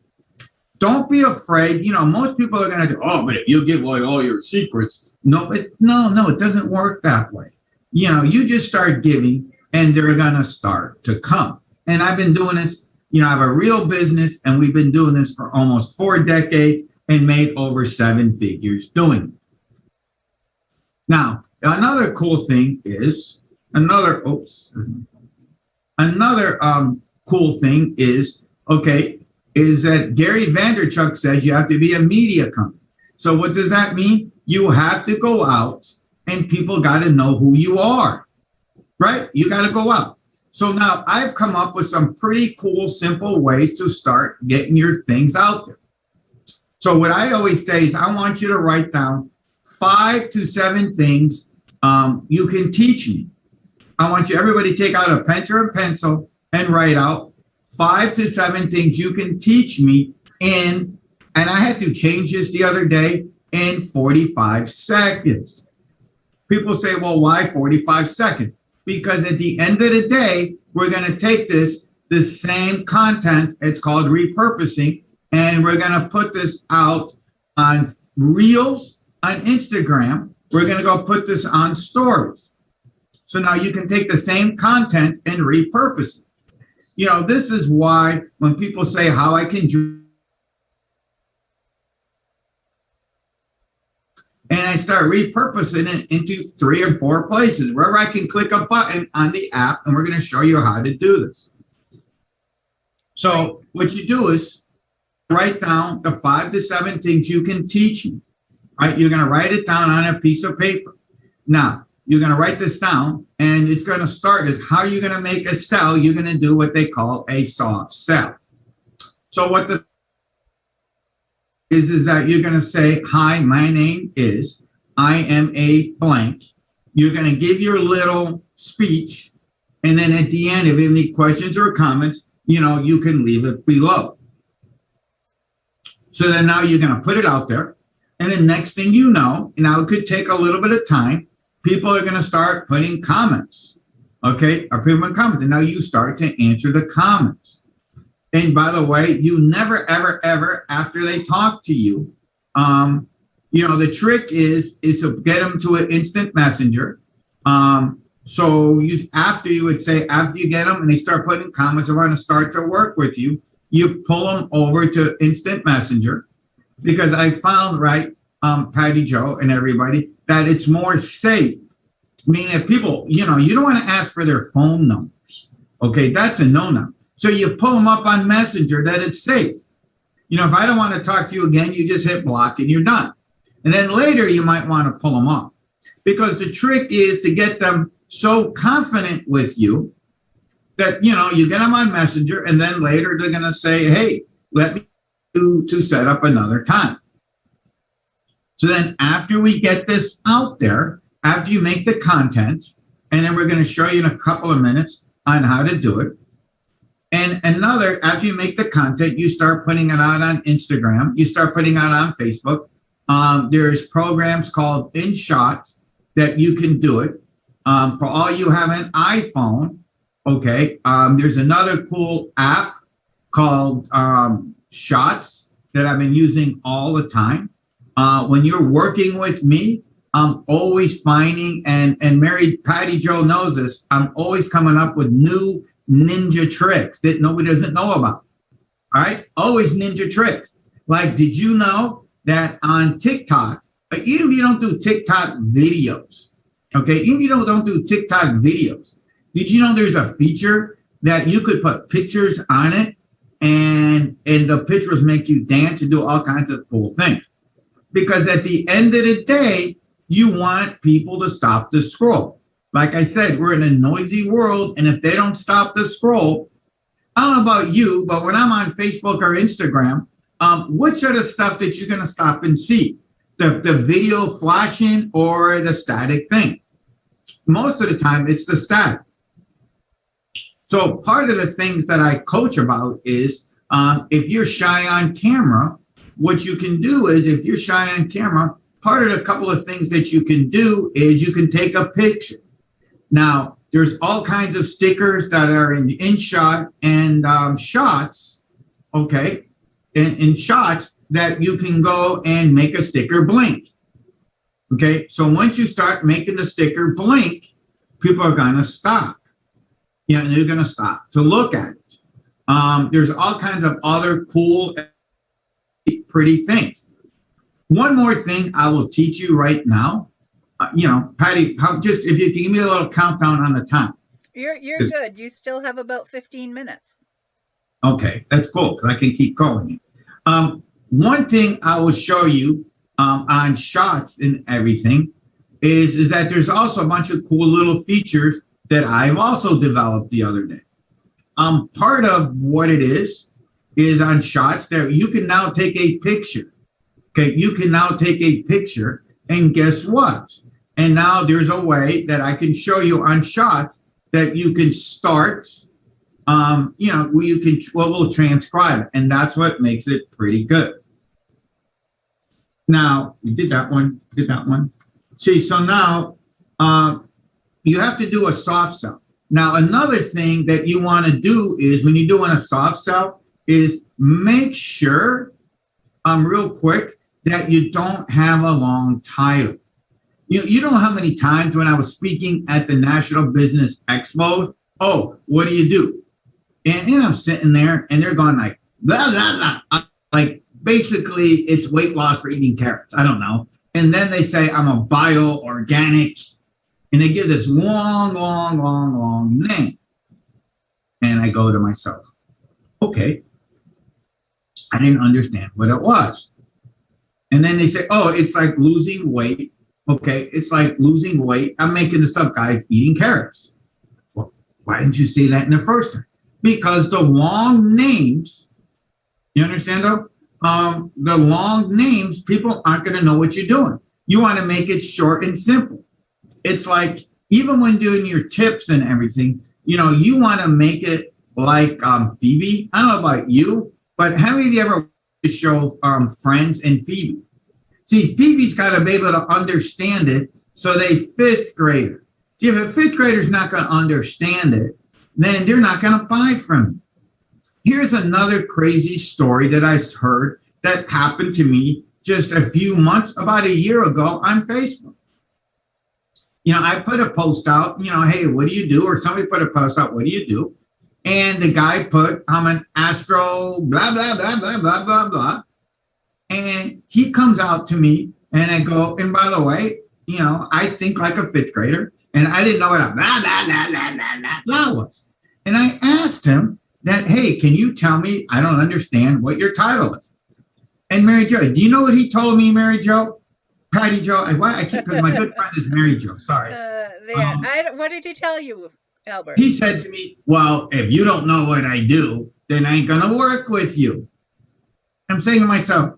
Don't be afraid. You know, most people are going to say, oh, but if you give away all your secrets. No, it doesn't work that way. You know, you just start giving and they're going to start to come. And I've been doing this, you know, I have a real business and we've been doing this for almost 4 decades and made over 7 figures doing it. Now, another cool thing is, cool thing is that Gary Vaynerchuk says you have to be a media company. So what does that mean? You have to go out and people got to know who you are, right? You got to go out. So now I've come up with some pretty cool, simple ways to start getting your things out there. So what I always say is I want you to write down 5 to 7 things you can teach me. I want everybody take out a pen or a pencil and write out 5 to 7 things you can teach me in, and I had to change this the other day, in 45 seconds. People say, well, why 45 seconds? Because at the end of the day, we're going to take the same content, it's called repurposing, and we're going to put this out on Reels, on Instagram. We're going to go put this on Stories. So now you can take the same content and repurpose it. You know, this is why when people say how I can do, and I start repurposing it into 3 or 4 places, wherever I can click a button on the app, and we're going to show you how to do this. So what you do is write down the 5 to 7 things you can teach me. Right? You're going to write it down on a piece of paper. Now, you're going to write this down, and it's going to start as how you're going to make a sell. You're going to do what they call a soft sell. So what the is that you're going to say, hi, my name is, I am a blank. You're going to give your little speech, and then at the end, if you have any questions or comments, you know, you can leave it below. So then now you're going to put it out there, and the next thing you know, now it could take a little bit of time, people are going to start putting comments, okay? Or people putting comments, and now you start to answer the comments. And by the way, you never, ever, ever, after they talk to you, you know, the trick is to get them to an instant messenger. So after you get them and they start putting comments, they want to start to work with you, you pull them over to instant messenger, because I found, right, Patty Jo and everybody, that it's more safe. I mean, if people, you know, you don't want to ask for their phone numbers. Okay, that's a no-no. So you pull them up on Messenger that it's safe. You know, if I don't want to talk to you again, you just hit block and you're done. And then later you might want to pull them off, because the trick is to get them so confident with you that, you know, you get them on Messenger, and then later they're going to say, hey, let me to set up another time. So then after we get this out there, after you make the content, and then we're going to show you in a couple of minutes on how to do it, And another, after you make the content, you start putting it out on Instagram. You start putting it out on Facebook. There's programs called InShots that you can do it. For all you have an iPhone, okay, there's another cool app called Shots that I've been using all the time. When you're working with me, I'm always finding, and Mary Patty Jo knows this, I'm always coming up with new ninja tricks that nobody doesn't know about. All right? Always ninja tricks. Like, did you know that on TikTok, even if you don't do TikTok videos, okay, even if you don't do TikTok videos, did you know there's a feature that you could put pictures on it and the pictures make you dance and do all kinds of cool things? Because at the end of the day, you want people to stop the scroll. Like I said, we're in a noisy world, and if they don't stop the scroll, I don't know about you, but when I'm on Facebook or Instagram, which are the stuff that you're going to stop and see? The video flashing or the static thing? Most of the time, it's the static. So part of the things that I coach about is if you're shy on camera, what you can do is, if you're shy on camera, part of the couple of things that you can do is you can take a picture. Now, there's all kinds of stickers that are in InShot and Shots, okay, in Shots that you can go and make a sticker blink. Okay, so once you start making the sticker blink, people are going to stop. Yeah, and they're going to stop to look at it. There's all kinds of other cool, pretty things. One more thing I will teach you right now. Patty, just if you can give me a little countdown on the time. You're good. You still have about 15 minutes. Okay, that's cool because I can keep going. One thing I will show you on Shots and everything is that there's also a bunch of cool little features that I've also developed the other day. Part of what it is on Shots that you can now take a picture. Okay, you can now take a picture, and guess what? And now there's a way that I can show you on Shots that you can start, where you can, we'll transcribe it, and that's what makes it pretty good. Now, we did that one. See, so now you have to do a soft sell. Now, another thing that you want to do is when you're doing a soft sell is make sure, real quick, that you don't have a long title. You know how many times when I was speaking at the National Business Expo, what do? And I'm sitting there and they're going like, blah, blah, blah. Like, basically, it's weight loss for eating carrots. I don't know. And then they say I'm a bio-organic, and they give this long name. And I go to myself, okay, I didn't understand what it was. And then they say, it's like losing weight. Okay, it's like losing weight. I'm making this up, guys, eating carrots. Well, why didn't you say that in the first time? Because the long names, you understand though? The long names, people aren't going to know what you're doing. You want to make it short and simple. It's like, even when doing your tips and everything, you want to make it like Phoebe. I don't know about you, but how many of you ever show Friends and Phoebe? See, Phoebe's got to be able to understand it, so they fifth grader. See, if a fifth grader's not going to understand it, then they're not going to buy from you. Here's another crazy story that I heard that happened to me just a few months, about a year ago on Facebook. I put a post out, hey, what do you do? Or somebody put a post out, what do you do? And the guy put, I'm an astro, blah, blah, blah, blah, blah, blah, blah. And he comes out to me and I go, and by the way, I think like a fifth grader. And I didn't know what a blah, blah, blah, blah, blah, blah, blah was. And I asked him that, hey, can you tell me, I don't understand what your title is. And Mary Jo, do you know what he told me, Mary Jo? Patty Jo, because my good friend is Mary Jo, sorry. What did he tell you, Albert? He said to me, well, if you don't know what I do, then I ain't going to work with you. I'm saying to myself,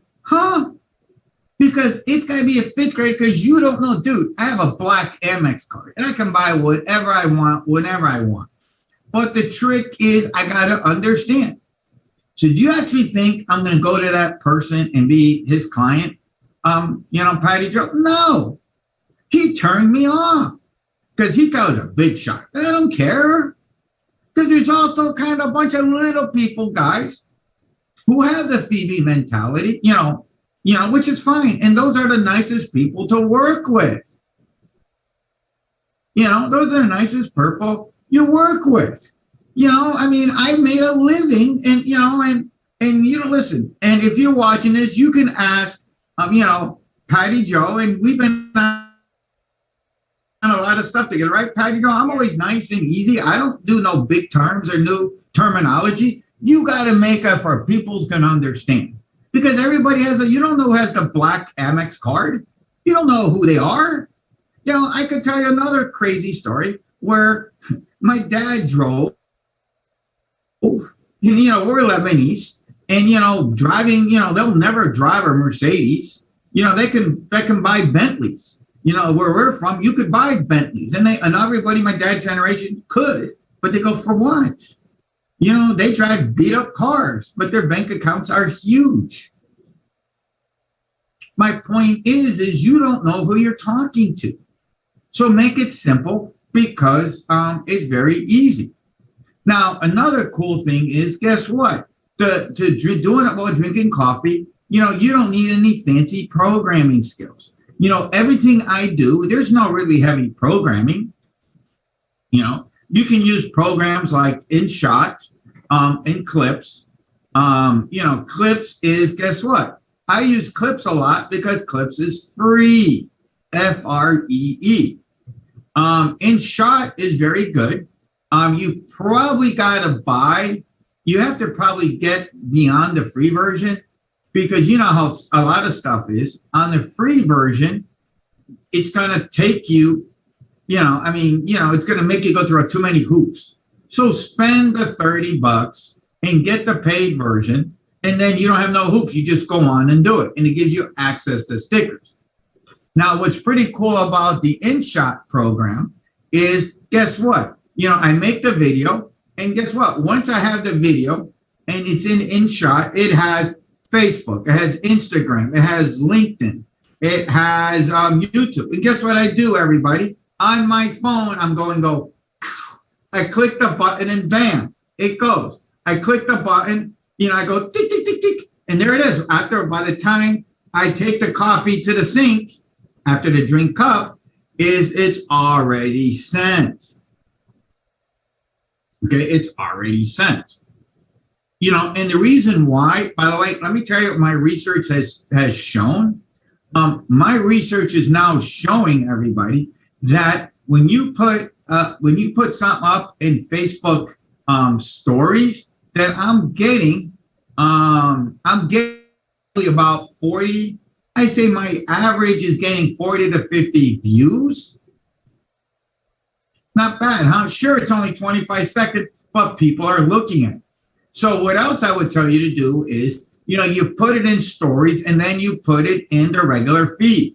because it's got to be a fifth grade because you don't know. Dude, I have a black Amex card and I can buy whatever I want, whenever I want. But the trick is I got to understand. So do you actually think I'm going to go to that person and be his client? Patty Joe? No. He turned me off because he thought I was a big shot. I don't care. Because there's also kind of a bunch of little people, guys, who have the Phoebe mentality, which is fine. And those are the nicest people to work with. Those are the nicest people you work with. I made a living and listen. And if you're watching this, you can ask, Patty Joe, and we've been on a lot of stuff together, right, Patty Joe? I'm always nice and easy. I don't do no big terms or new terminology. You got to make it for people can understand. Because everybody you don't know who has the black Amex card. You don't know who they are. I could tell you another crazy story where my dad drove, we're Lebanese, and, driving, they'll never drive a Mercedes. They can buy Bentleys. Where we're from, you could buy Bentleys. And everybody, my dad's generation could, but they go, for what? They drive beat up cars, but their bank accounts are huge. My point is you don't know who you're talking to. So make it simple because it's very easy. Now, another cool thing is, guess what? Doing it while drinking coffee, you don't need any fancy programming skills. Everything I do, there's no really heavy programming. You can use programs like InShot and Clips. Clips is, guess what? I use Clips a lot because Clips is free. Free. InShot is very good. You probably got to you have to probably get beyond the free version because you know how a lot of stuff is. On the free version, it's going to take you, it's going to make you go through too many hoops. So spend the $30 and get the paid version, and then you don't have no hoops. You just go on and do it, and it gives you access to stickers. Now, what's pretty cool about the InShot program is, guess what? I make the video, and guess what? Once I have the video and it's in InShot, it has Facebook, it has Instagram, it has LinkedIn, it has YouTube. And guess what I do, everybody? On my phone, I'm go. I click the button and bam, it goes. I click the button, I go tick, tick, tick, tick, and there it is. By the time I take the coffee to the sink, after the drink cup, it's already sent. Okay, it's already sent. And the reason why, by the way, let me tell you what my research has shown. My research is now showing everybody that when you put something up in Facebook stories, that I'm getting about 40. I say my average is getting 40 to 50 views. Not bad, huh? Sure, it's only 25 seconds, but people are looking at it. So what else I would tell you to do is, you put it in stories and then you put it in the regular feed.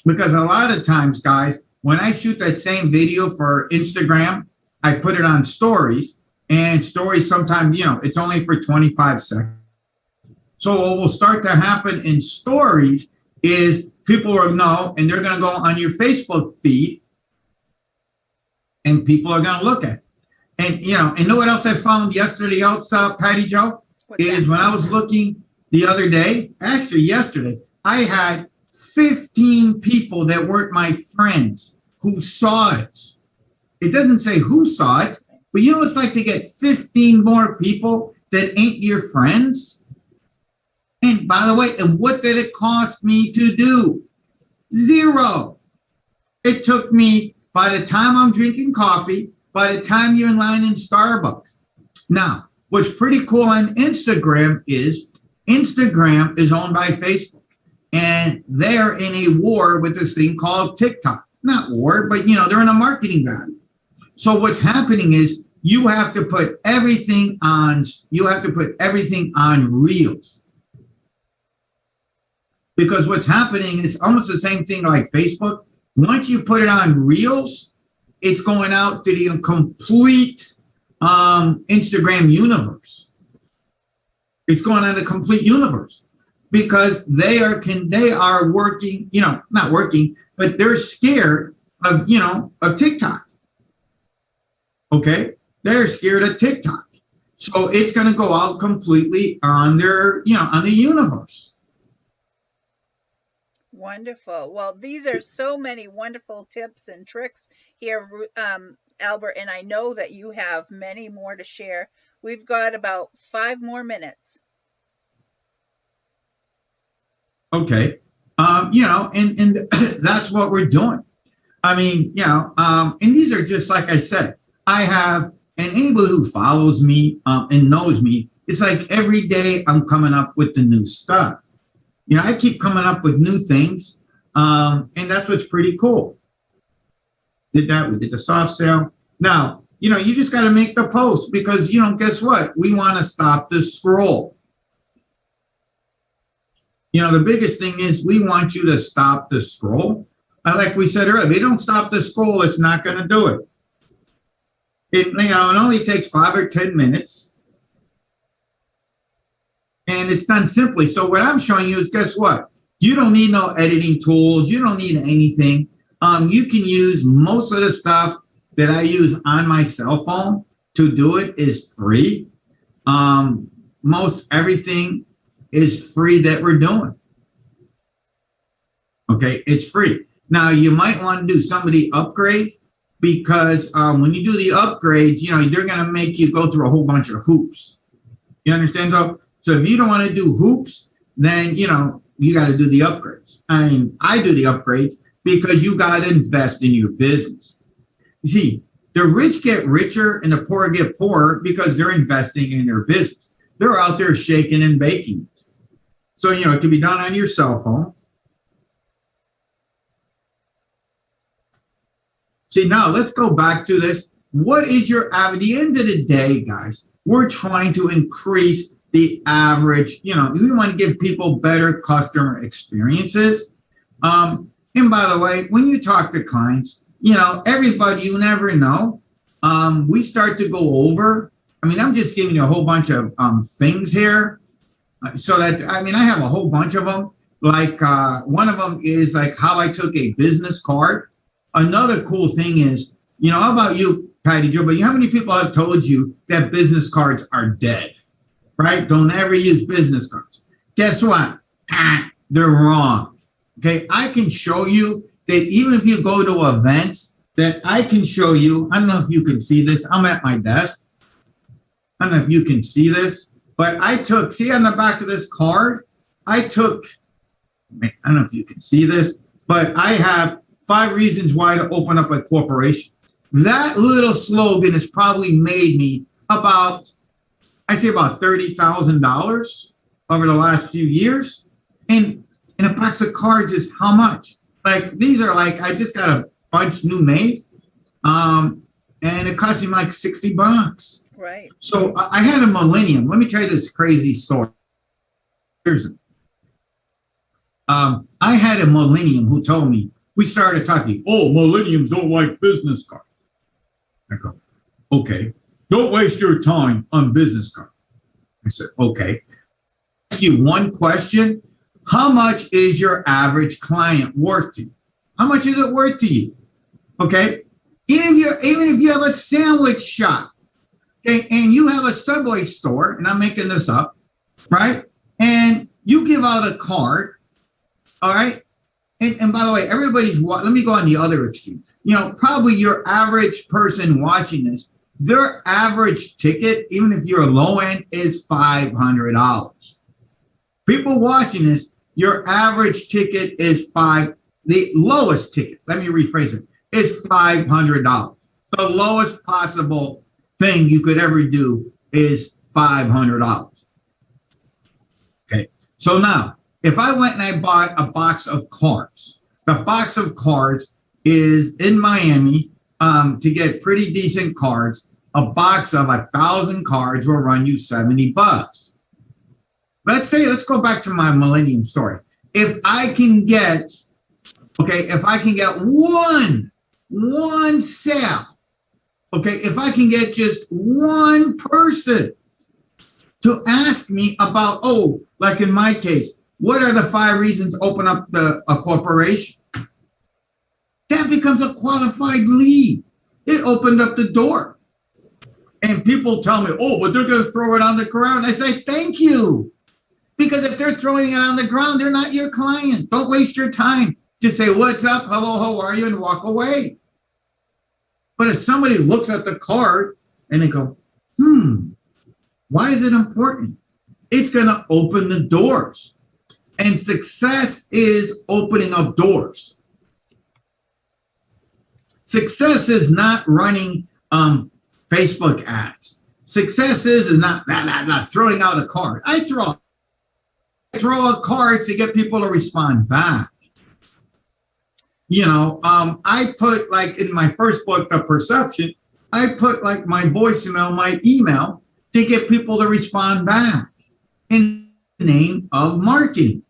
Because a lot of times, guys, when I shoot that same video for Instagram, I put it on stories, and stories sometimes, it's only for 25 seconds. So what will start to happen in stories is people will know, and they're going to go on your Facebook feed, and people are going to look at it. And, and know what else I found yesterday else, Patty Joe? Is when I was looking the other day, actually yesterday, I had 15 people that weren't my friends who saw it. It doesn't say who saw it, but you know what it's like to get 15 more people that ain't your friends? And by the way, and what did it cost me to do? Zero. It took me, by the time I'm drinking coffee, by the time you're in line in Starbucks. Now, what's pretty cool on Instagram is owned by Facebook. And they're in a war with this thing called TikTok. Not war, but they're in a marketing battle. So what's happening is you have to put everything on Reels. Because what's happening is almost the same thing like Facebook. Once you put it on Reels, it's going out to the complete Instagram universe. It's going on the complete universe because they are working, not working, but they're scared of, of TikTok. Okay. They're scared of TikTok. So it's going to go out completely on their, on the universe. Wonderful. Well, these are so many wonderful tips and tricks here, Albert, and I know that you have many more to share. We've got about 5 more minutes. Okay. And that's what we're doing. I mean, and these are just, like I said, I have, and anybody who follows me and knows me, it's like every day I'm coming up with the new stuff. I keep coming up with new things, and that's what's pretty cool. We did the soft sale. Now, you just got to make the post because, guess what? We want to stop the scroll. The biggest thing is we want you to stop the scroll. Like we said earlier, if you don't stop the scroll, it's not going to do it. It only takes 5 or 10 minutes. And it's done simply. So what I'm showing you is, guess what? You don't need no editing tools. You don't need anything. You can use most of the stuff that I use on my cell phone to do it is free. Most everything is free that we're doing. Okay, it's free. Now, you might want to do some of the upgrades because when you do the upgrades, they're going to make you go through a whole bunch of hoops. You understand, though? So if you don't want to do hoops, then, you got to do the upgrades. I mean, I do the upgrades because you got to invest in your business. You see, the rich get richer and the poor get poorer because they're investing in their business. They're out there shaking and baking. So, it can be done on your cell phone. See, now let's go back to this. What is at the end of the day, guys, we're trying to increase the average, we want to give people better customer experiences. And by the way, when you talk to clients, everybody, you never know. We start to go over. I mean, I'm just giving you a whole bunch of things here. So that, I have a whole bunch of them. Like one of them is like how I took a business card. Another cool thing is, how about you, Patty Jo, but how many people have told you that business cards are dead? Right? Don't ever use business cards. Guess what? They're wrong. Okay. I can show you that even if you go to events, that I can show you. I don't know if you can see this. I'm at my desk. I don't know if you can see this, but see on the back of this card, I don't know if you can see this, but I have 5 reasons why to open up a corporation. That little slogan has probably made me I'd say about $30,000 over the last few years. And a box of cards is how much? Like, these are like, I just got a bunch new made. And it cost me like $60. Right. So I had a Millennium. Let me tell you this crazy story. I had a Millennium who told me, we started talking, Millenniums don't like business cards. I go, okay. Don't waste your time on business cards. I said, okay. Ask you one question. How much is your average client worth to you? How much is it worth to you? Okay. Even if you have a sandwich shop, okay, and you have a Subway store, and I'm making this up, right? And you give out a card, all right? And by the way, let me go on the other extreme. Probably your average person watching this, their average ticket, even if you're low end, is $500. People watching this, your average ticket is the lowest ticket, let me rephrase it, is $500. The lowest possible thing you could ever do is $500. Okay, so now, if I went and I bought a box of cards, the box of cards is in Miami, to get pretty decent cards, a box of 1,000 cards will run you $70. Let's go back to my Millennium story. If I can get one one sale, okay, if I can get just one person to ask me about, oh, like in my case, what are the 5 reasons to open up a corporation? That becomes a qualified lead. It opened up the door. And people tell me, oh, but they're going to throw it on the ground. I say, thank you. Because if they're throwing it on the ground, they're not your client. Don't waste your time. Just say, what's up? Hello, how are you? And walk away. But if somebody looks at the card and they go, why is it important? It's going to open the doors. And success is opening up doors. Success is not running Facebook ads. Success is not throwing out a card. I throw a card to get people to respond back. I put, like in my first book, The Perception, I put like my voicemail, my email to get people to respond back in the name of marketing.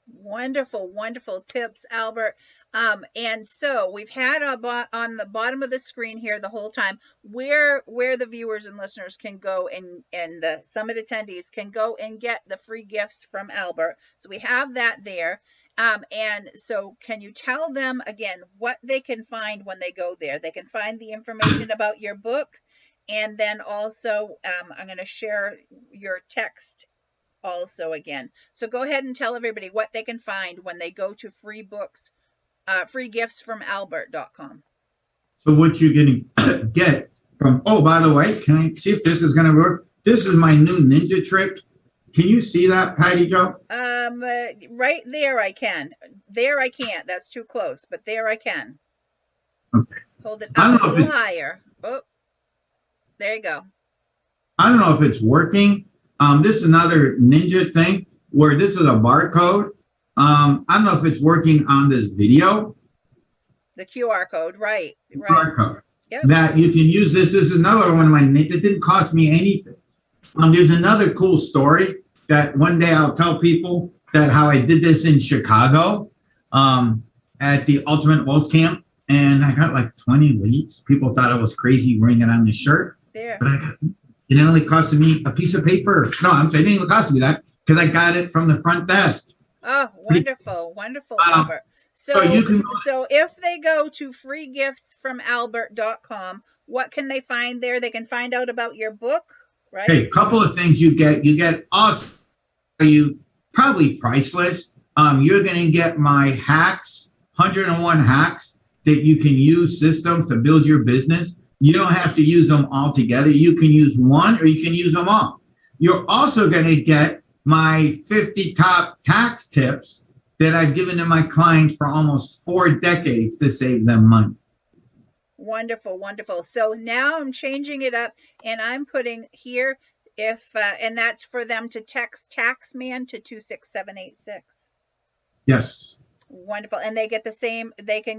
Wonderful, wonderful tips, Albert. And so we've had on the bottom of the screen here the whole time where the viewers and listeners can go and the summit attendees can go and get the free gifts from Albert. So we have that there. And so can you tell them again what they can find when they go there? They can find the information about your book. And then also I'm going to share your text also again. So go ahead and tell everybody what they can find when they go to freegiftsfromalbert.com. So what you're going to get from, oh, by the way, can I see if this is going to work? This is my new ninja trick. Can you see that, Patty Jo? Right there I can. There I can't. That's too close, but there I can. Okay. Hold it up a little higher. Oh, there you go. I don't know if it's working. This is another ninja thing where this is a barcode. I don't know if it's working on this video. The QR code, right. QR code. Yep. That you can use. This is another one of my ninjas. It didn't cost me anything. There's another cool story that one day I'll tell people that how I did this in Chicago at the Ultimate Wealth Camp. And I got like 20 leads. People thought I was crazy wearing it on the shirt. There. But it only costed me a piece of paper. No, I'm saying it didn't even cost me that because I got it from the front desk. Oh, wonderful, wonderful, Albert. So if they go to freegiftsfromalbert.com, what can they find there? They can find out about your book, right? Okay, a couple of things you get. You get us, you probably priceless. You're going to get my hacks, 101 hacks that you can use systems to build your business. You don't have to use them all together. You can use one or you can use them all. You're also going to get my 50 top tax tips that I've given to my clients for almost 4 decades to save them money. Wonderful, wonderful. So now I'm changing it up and I'm putting here and that's for them to text Taxman to 26786. Yes. Wonderful. And they can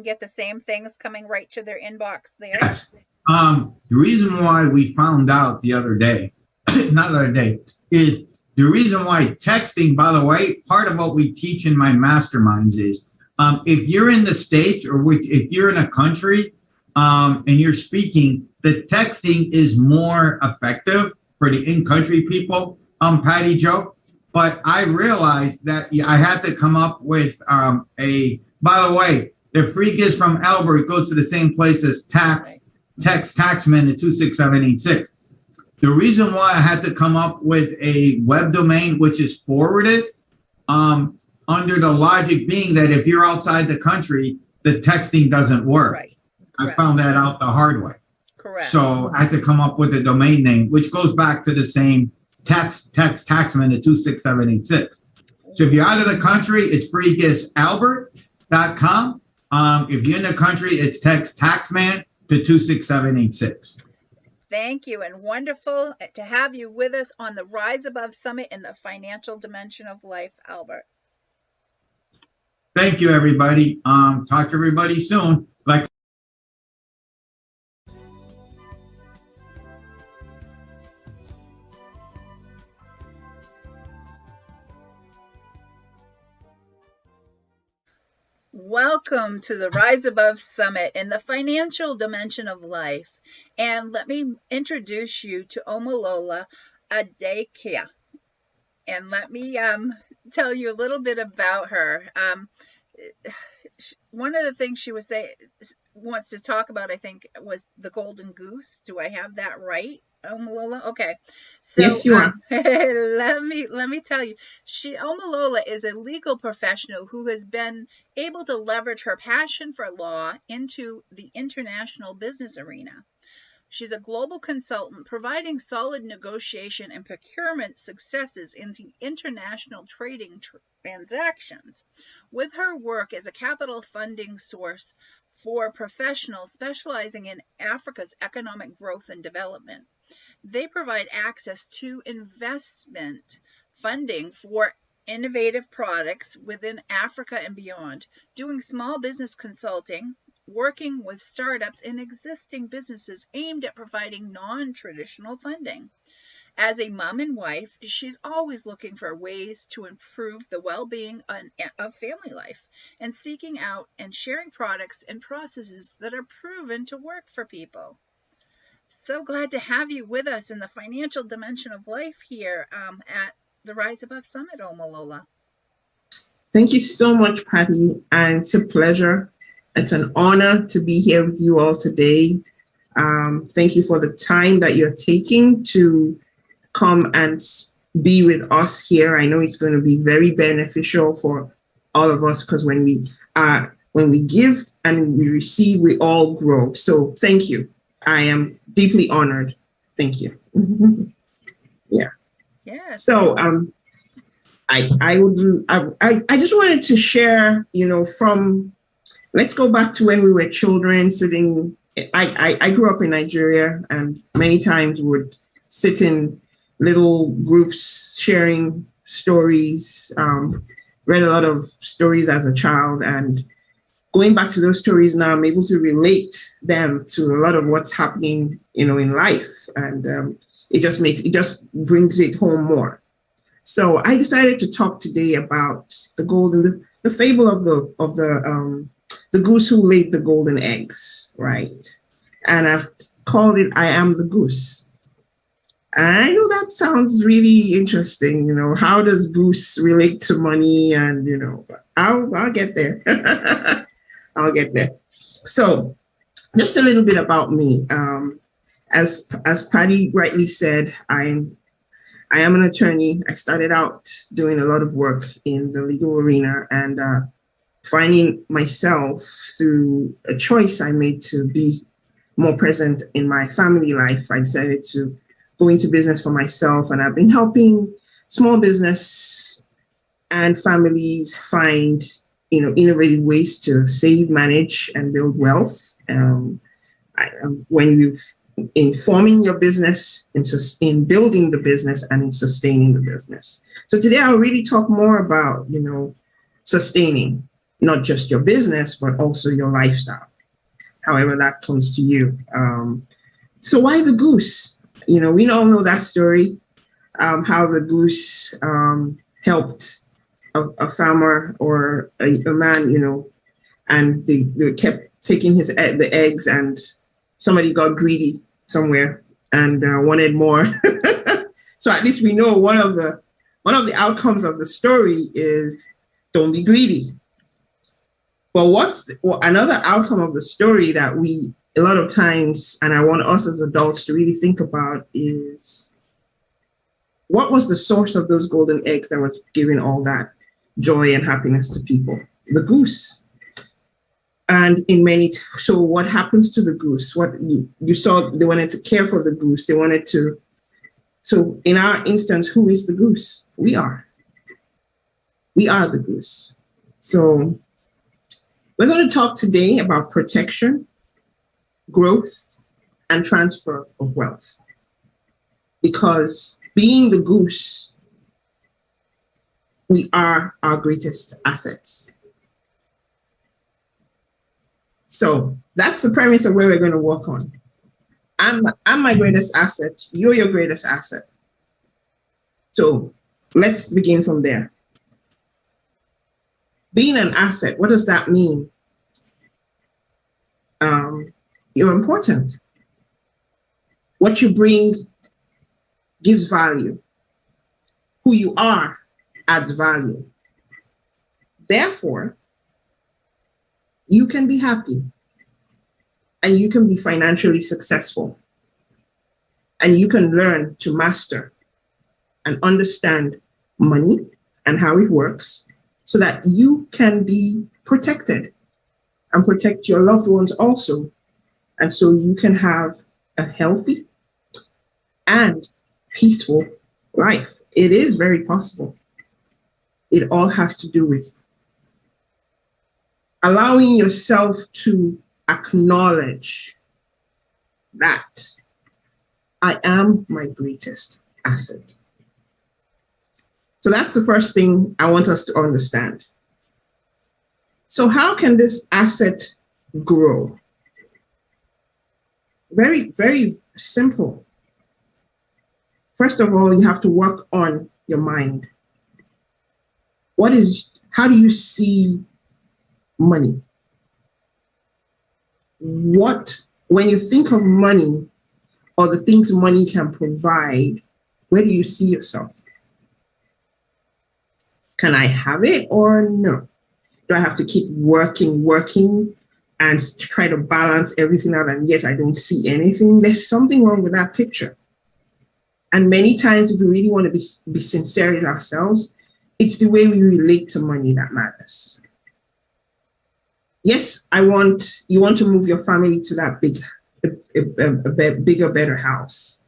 get the same things coming right to their inbox there. Yes. The reason why we found out the other day, not the other day, is the reason why texting, by the way, part of what we teach in my masterminds is if you're in the States or if you're in a country and you're speaking, the texting is more effective for the in-country people, Patty Jo. But I realized that I had to come up with by the way, the free gifts from Albert goes to the same place as Taxman at 26786. The reason why I had to come up with a web domain, which is forwarded, under the logic being that if you're outside the country, the texting doesn't work. Right. I found that out the hard way. Correct. So I had to come up with a domain name, which goes back to the same Taxman at 26786. So if you're out of the country, it's freegiftalbert.com. If you're in the country, it's text Taxman to 26786. Thank you, and wonderful to have you with us on the Rise Above Summit in the Financial Dimension of Life, Albert. Thank you, everybody. Talk to everybody soon. Welcome to the Rise Above Summit in the financial dimension of life. And let me introduce you to Omolola Adekia. And let me tell you a little bit about her. One of the things she wants to talk about, I think, was the golden goose. Do I have that right, Omolola? Okay. So Yes, you are. let me tell you, Omolola is a legal professional who has been able to leverage her passion for law into the international business arena. She's a global consultant providing solid negotiation and procurement successes in the international trading transactions. With her work as a capital funding source for professionals specializing in Africa's economic growth and development, they provide access to investment funding for innovative products within Africa and beyond, doing small business consulting, working with startups and existing businesses aimed at providing non-traditional funding. As a mom and wife, she's always looking for ways to improve the well-being of family life and seeking out and sharing products and processes that are proven to work for people. So glad to have you with us in the financial dimension of life here at the Rise Above Summit, Omolola. Thank you so much, Patty, and it's a pleasure. It's an honor to be here with you all today. Thank you for the time that you're taking to come and be with us here. I know it's going to be very beneficial for all of us because when we give and we receive, we all grow. So thank you. I am deeply honored. Thank you. Yeah. Yeah. So I just wanted to share, let's go back to when we were children sitting. I grew up in Nigeria and many times would sit in little groups sharing stories, read a lot of stories as a child, and going back to those stories now, I'm able to relate them to a lot of what's happening, in life. And it just brings it home more. So I decided to talk today about the fable of the goose who laid the golden eggs, right? And I've called it I Am the Goose. I know that sounds really interesting. How does goose relate to money? And, I'll get there. I'll get there. So just a little bit about me. As Patty rightly said, I am an attorney. I started out doing a lot of work in the legal arena and finding myself through a choice I made to be more present in my family life. I decided to go into business for myself, and I've been helping small business and families find, innovative ways to save, manage, and build wealth. When in forming your business, in building the business, and in sustaining the business. So today I'll really talk more about, sustaining not just your business, but also your lifestyle, however that comes to you. So why the goose? We all know that story, how the goose helped a farmer or a man, and they kept taking the eggs, and somebody got greedy somewhere and wanted more. So at least we know one of the outcomes of the story is don't be greedy. But another outcome of the story that we a lot of times, and I want us as adults to really think about, is what was the source of those golden eggs that was giving all that joy and happiness to people? The goose. And so what happens to the goose? What you saw, they wanted to care for the goose. They wanted to. So in our instance, who is the goose? We are. We are the goose. So we're going to talk today about protection, growth, and transfer of wealth. Because being the goose, we are our greatest assets. So that's the premise of where we're going to work on. I'm my greatest asset. You're your greatest asset. So let's begin from there. Being an asset, what does that mean? You're important. What you bring gives value. Who you are adds value. Therefore, you can be happy and you can be financially successful and you can learn to master and understand money and how it works so that you can be protected and protect your loved ones also. And so you can have a healthy and peaceful life. It is very possible. It all has to do with allowing yourself to acknowledge that I am my greatest asset. So that's the first thing I want us to understand. So how can this asset grow? Very, very simple. First of all, you have to work on your mind. How do you see money? When you think of money or the things money can provide, where do you see yourself? Can I have it or no? Do I have to keep working and try to balance everything out and yet I don't see anything? There's something wrong with that picture. And many times, if we really want to be sincere with ourselves, it's the way we relate to money that matters. Yes, you want to move your family to that bigger, better house.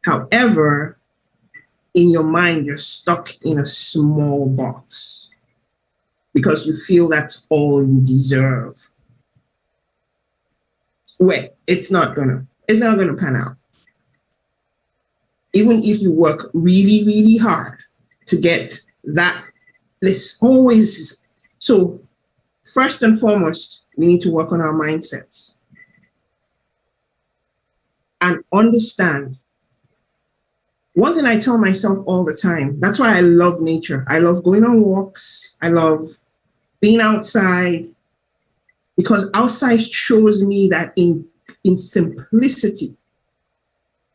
However, in your mind, you're stuck in a small box because you feel that's all you deserve. Well, it's not gonna pan out. Even if you work really, really hard to get that, so first and foremost, we need to work on our mindsets and understand. One thing I tell myself all the time, that's why I love nature. I love going on walks. I love being outside because outside shows me that in simplicity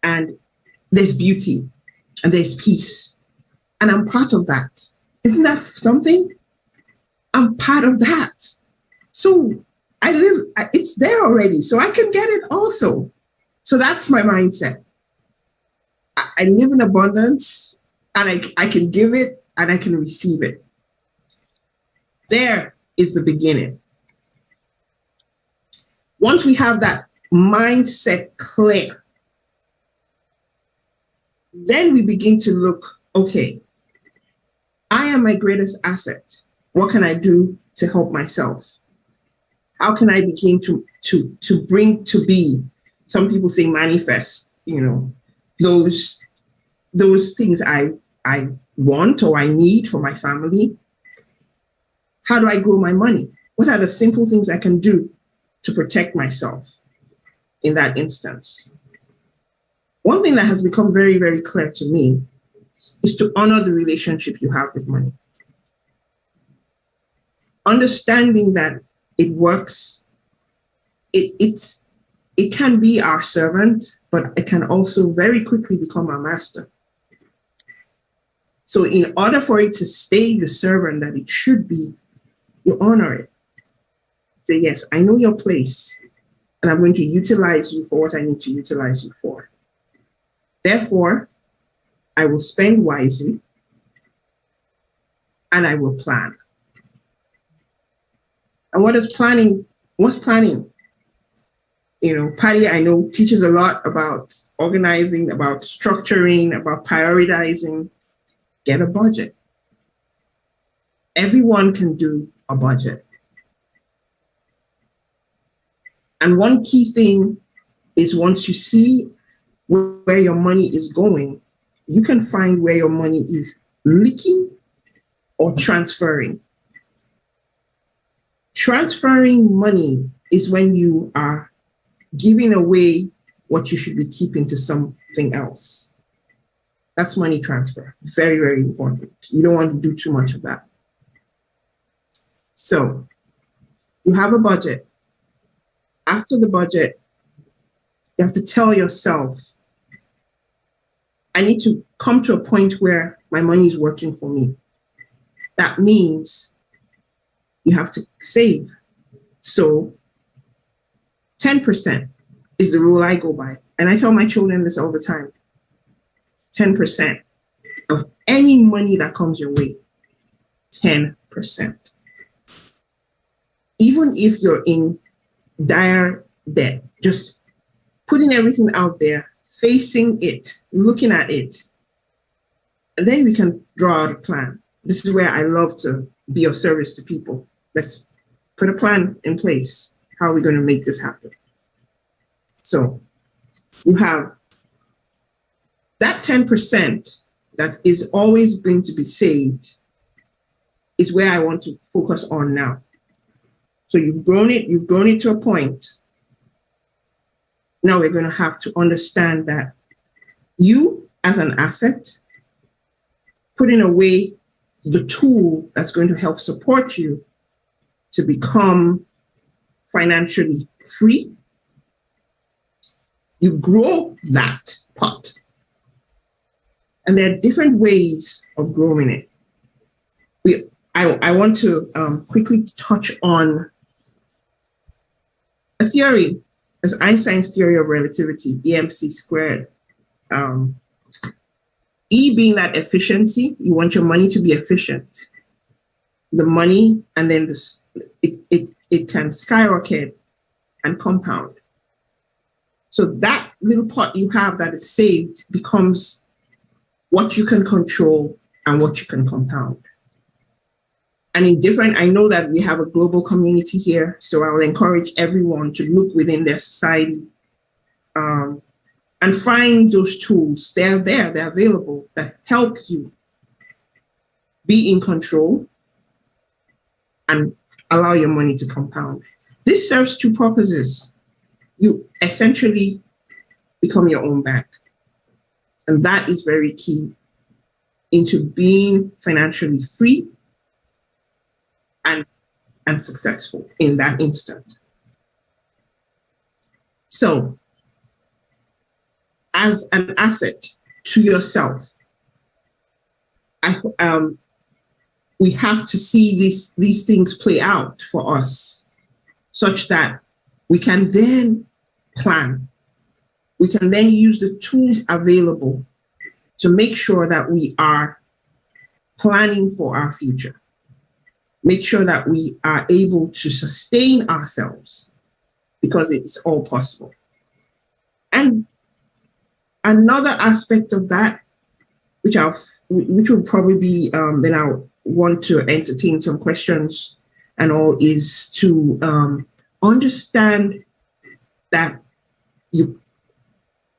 and there's beauty and there's peace. And I'm part of that. Isn't that something? I'm part of that. So it's there already. So I can get it also. So that's my mindset. I live in abundance and I can give it and I can receive it. There is the beginning. Once we have that mindset clear, then we begin to look, okay, I am my greatest asset. What can I do to help myself? How can I begin to bring to be? Some people say manifest, those things I want or I need for my family. How do I grow my money? What are the simple things I can do to protect myself in that instance? One thing that has become very, very clear to me is to honor the relationship you have with money. Understanding that it works, it can be our servant, but it can also very quickly become our master. So in order for it to stay the servant that it should be, you honor it. Say, yes, I know your place, and I'm going to utilize you for what I need to utilize you for. Therefore, I will spend wisely, and I will plan. And what's planning? Patty, I know, teaches a lot about organizing, about structuring, about prioritizing. Get a budget. Everyone can do a budget. And one key thing is once you see where your money is going, you can find where your money is leaking or transferring. Transferring money is when you are giving away what you should be keeping to something else. That's money transfer. Very, very important. You don't want to do too much of that. So you have a budget. After the budget, you have to tell yourself, I need to come to a point where my money is working for me. That means you have to save. So 10% is the rule I go by. And I tell my children this all the time. 10% of any money that comes your way, 10%. Even if you're in dire debt, just putting everything out there, facing it, looking at it, and then we can draw out a plan. This is where I love to be of service to people. Let's put a plan in place. How are we going to make this happen? So you have that 10% that is always going to be saved is where I want to focus on now. So you've grown it to a point. Now we're going to have to understand that you as an asset, putting away the tool that's going to help support you to become financially free, you grow that pot. And there are different ways of growing it. I want to quickly touch on a theory, as Einstein's theory of relativity, EMC squared. E being that efficiency, you want your money to be efficient. The money, and then it can skyrocket and compound. So that little pot you have that is saved becomes what you can control and what you can compound. And I know that we have a global community here, so I will encourage everyone to look within their society and find those tools. They're there, they're available, that help you be in control and allow your money to compound. This serves two purposes. You essentially become your own bank. And that is very key into being financially free and successful in that instant. So, as an asset to yourself, we have to see these things play out for us such that we can then plan. We can then use the tools available to make sure that we are planning for our future. Make sure that we are able to sustain ourselves, because it's all possible. And another aspect of that, which will probably be, then I'll want to entertain some questions and all, is to understand that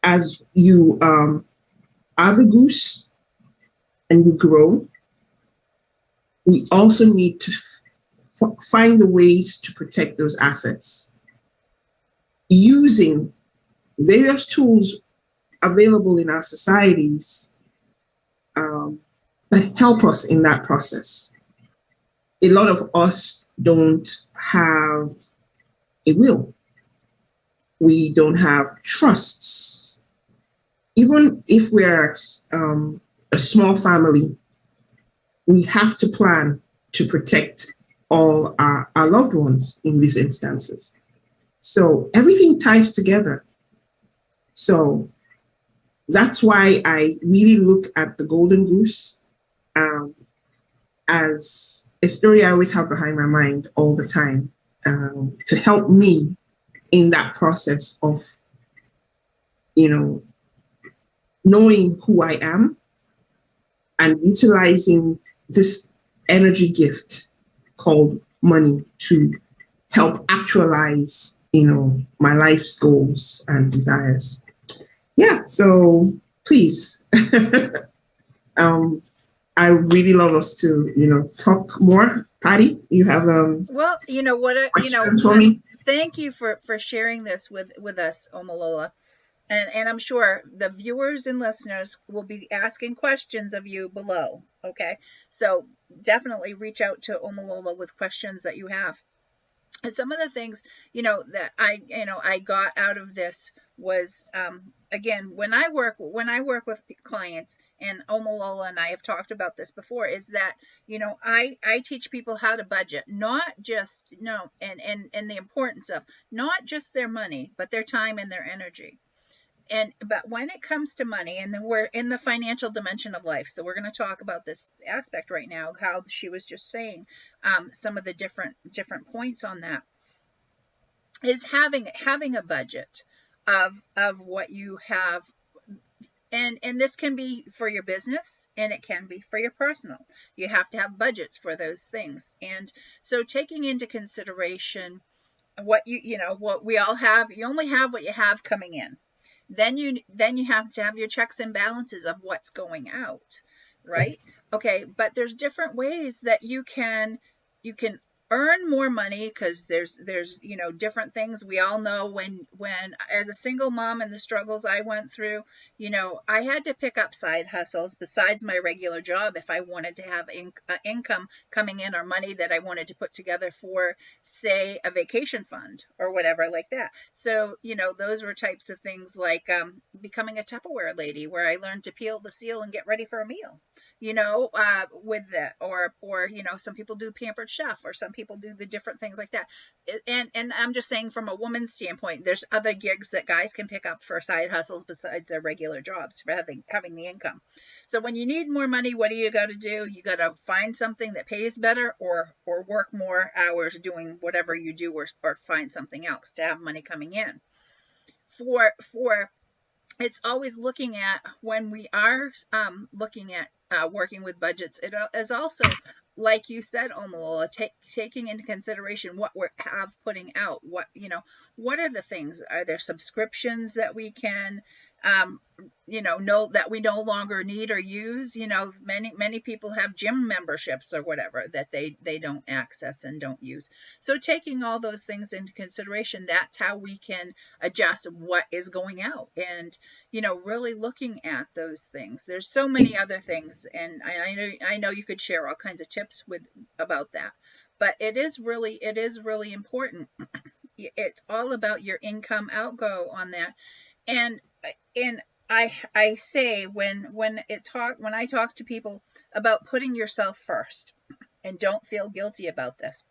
as you are the goose and you grow, we also need to find the ways to protect those assets using various tools available in our societies that help us in that process. A lot of us don't have a will. We don't have trusts. Even if we're a small family, we have to plan to protect all our loved ones in these instances. So everything ties together. So that's why I really look at the golden goose as a story I always have behind my mind all the time, to help me in that process of, knowing who I am and utilizing this energy gift called money to help actualize, my life's goals and desires. Yeah, so please, I really love us to, talk more. Patty, you have well, for me? Thank you for sharing this with us, Omolola. and I'm sure the viewers and listeners will be asking questions of you below. Okay, so definitely reach out to Omolola with questions that you have. And some of the things, that I got out of this was, again, when I work with clients, and Omolola and I have talked about this before, is that, I teach people how to budget, not just, and the importance of not just their money, but their time and their energy. But when it comes to money, and then we're in the financial dimension of life, so we're going to talk about this aspect right now, how she was just saying, some of the different points on that, is having a budget of what you have, and this can be for your business, and it can be for your personal. You have to have budgets for those things, and so taking into consideration what what we all have. You only have what you have coming in. Then you have to have your checks and balances of what's going out, right? Okay, but there's different ways that you can earn more money, because there's different things. We all know when as a single mom and the struggles I went through, I had to pick up side hustles besides my regular job if I wanted to have income coming in, or money that I wanted to put together for, say, a vacation fund or whatever like that. So those were types of things like becoming a Tupperware lady, where I learned to peel the seal and get ready for a meal, with that, or some people do Pampered Chef, or some people do the different things like that. And I'm just saying, from a woman's standpoint, there's other gigs that guys can pick up for side hustles besides their regular jobs for having the income. So when you need more money, what do you got to do? You got to find something that pays better, or work more hours doing whatever you do, or find something else to have money coming in. For it's always looking at, when we are looking at working with budgets, it is also, like you said, Omolola, taking into consideration what we have putting out. What are the things? Are there subscriptions that we can, know that we no longer need or use? Many people have gym memberships or whatever that they don't access and don't use. So taking all those things into consideration, that's how we can adjust what is going out, and really looking at those things. There's so many other things, and I know you could share all kinds of tips about that, but it is really important. It's all about your income outgo on that, and I say, when I talk to people about putting yourself first, and don't feel guilty about this.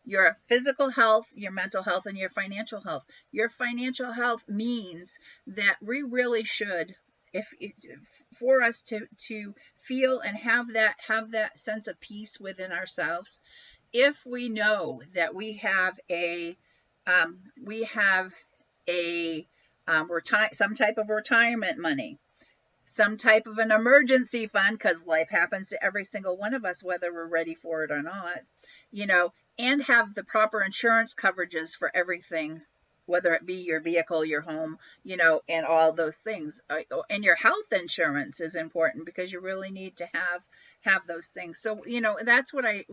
Your physical health, your mental health, and your financial health. Your financial health means that we really should, for us to feel and have that sense of peace within ourselves, if we know that we have some type of retirement money, some type of an emergency fund, because life happens to every single one of us, whether we're ready for it or not, and have the proper insurance coverages for everything, whether it be your vehicle, your home, and all those things. And your health insurance is important, because you really need to have those things. So, that's what I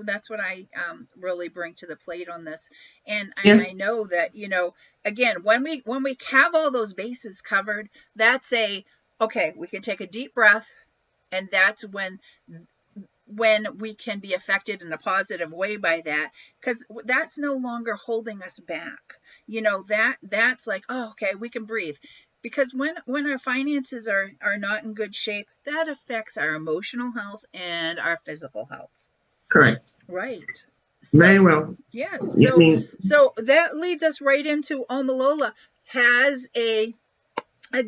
really bring to the plate on this. And I know that, again, when we have all those bases covered, that's okay, we can take a deep breath, and that's when we can be affected in a positive way by that, because that's no longer holding us back. That's like, oh, okay, we can breathe. Because when our finances are not in good shape, that affects our emotional health and our physical health. Correct. Right. Very well. Yes. So that leads us right into Omolola has a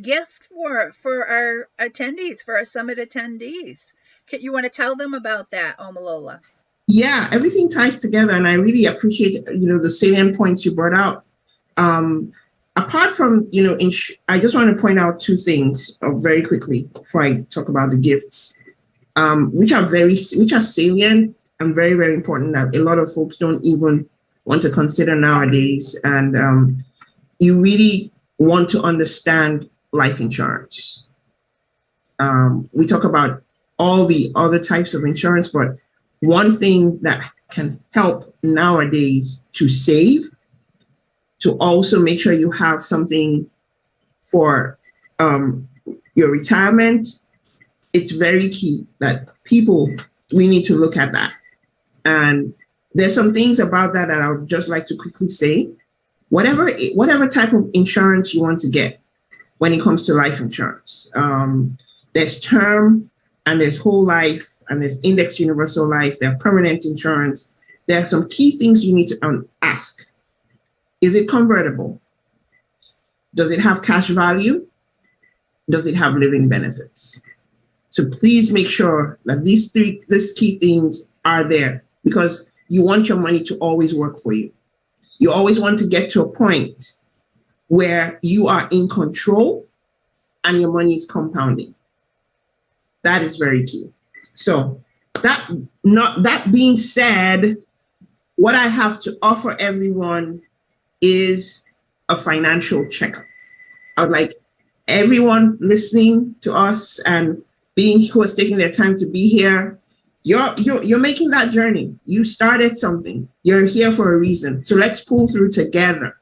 gift for our attendees, for our summit attendees. You want to tell them about that, Omolola? Yeah, everything ties together, and I really appreciate the salient points you brought out. Apart from I just want to point out two things very quickly before I talk about the gifts, which are salient and very, very important, that a lot of folks don't even want to consider nowadays. And you really want to understand life insurance. We talk about all the other types of insurance, but one thing that can help nowadays to save, to also make sure you have something for your retirement, it's very key that we need to look at that. And there's some things about that I would just like to quickly say. Whatever type of insurance you want to get when it comes to life insurance, there's term and there's whole life and there's index universal life, there's permanent insurance. There are some key things you need to ask. Is it convertible? Does it have cash value? Does it have living benefits? So please make sure that these key things are there, because you want your money to always work for you. You always want to get to a point where you are in control and your money is compounding. That is very key. So that being said, what I have to offer everyone is a financial checkup. I would like everyone listening to us and who is taking their time to be here. You're making that journey. You started something. You're here for a reason. So let's pull through together.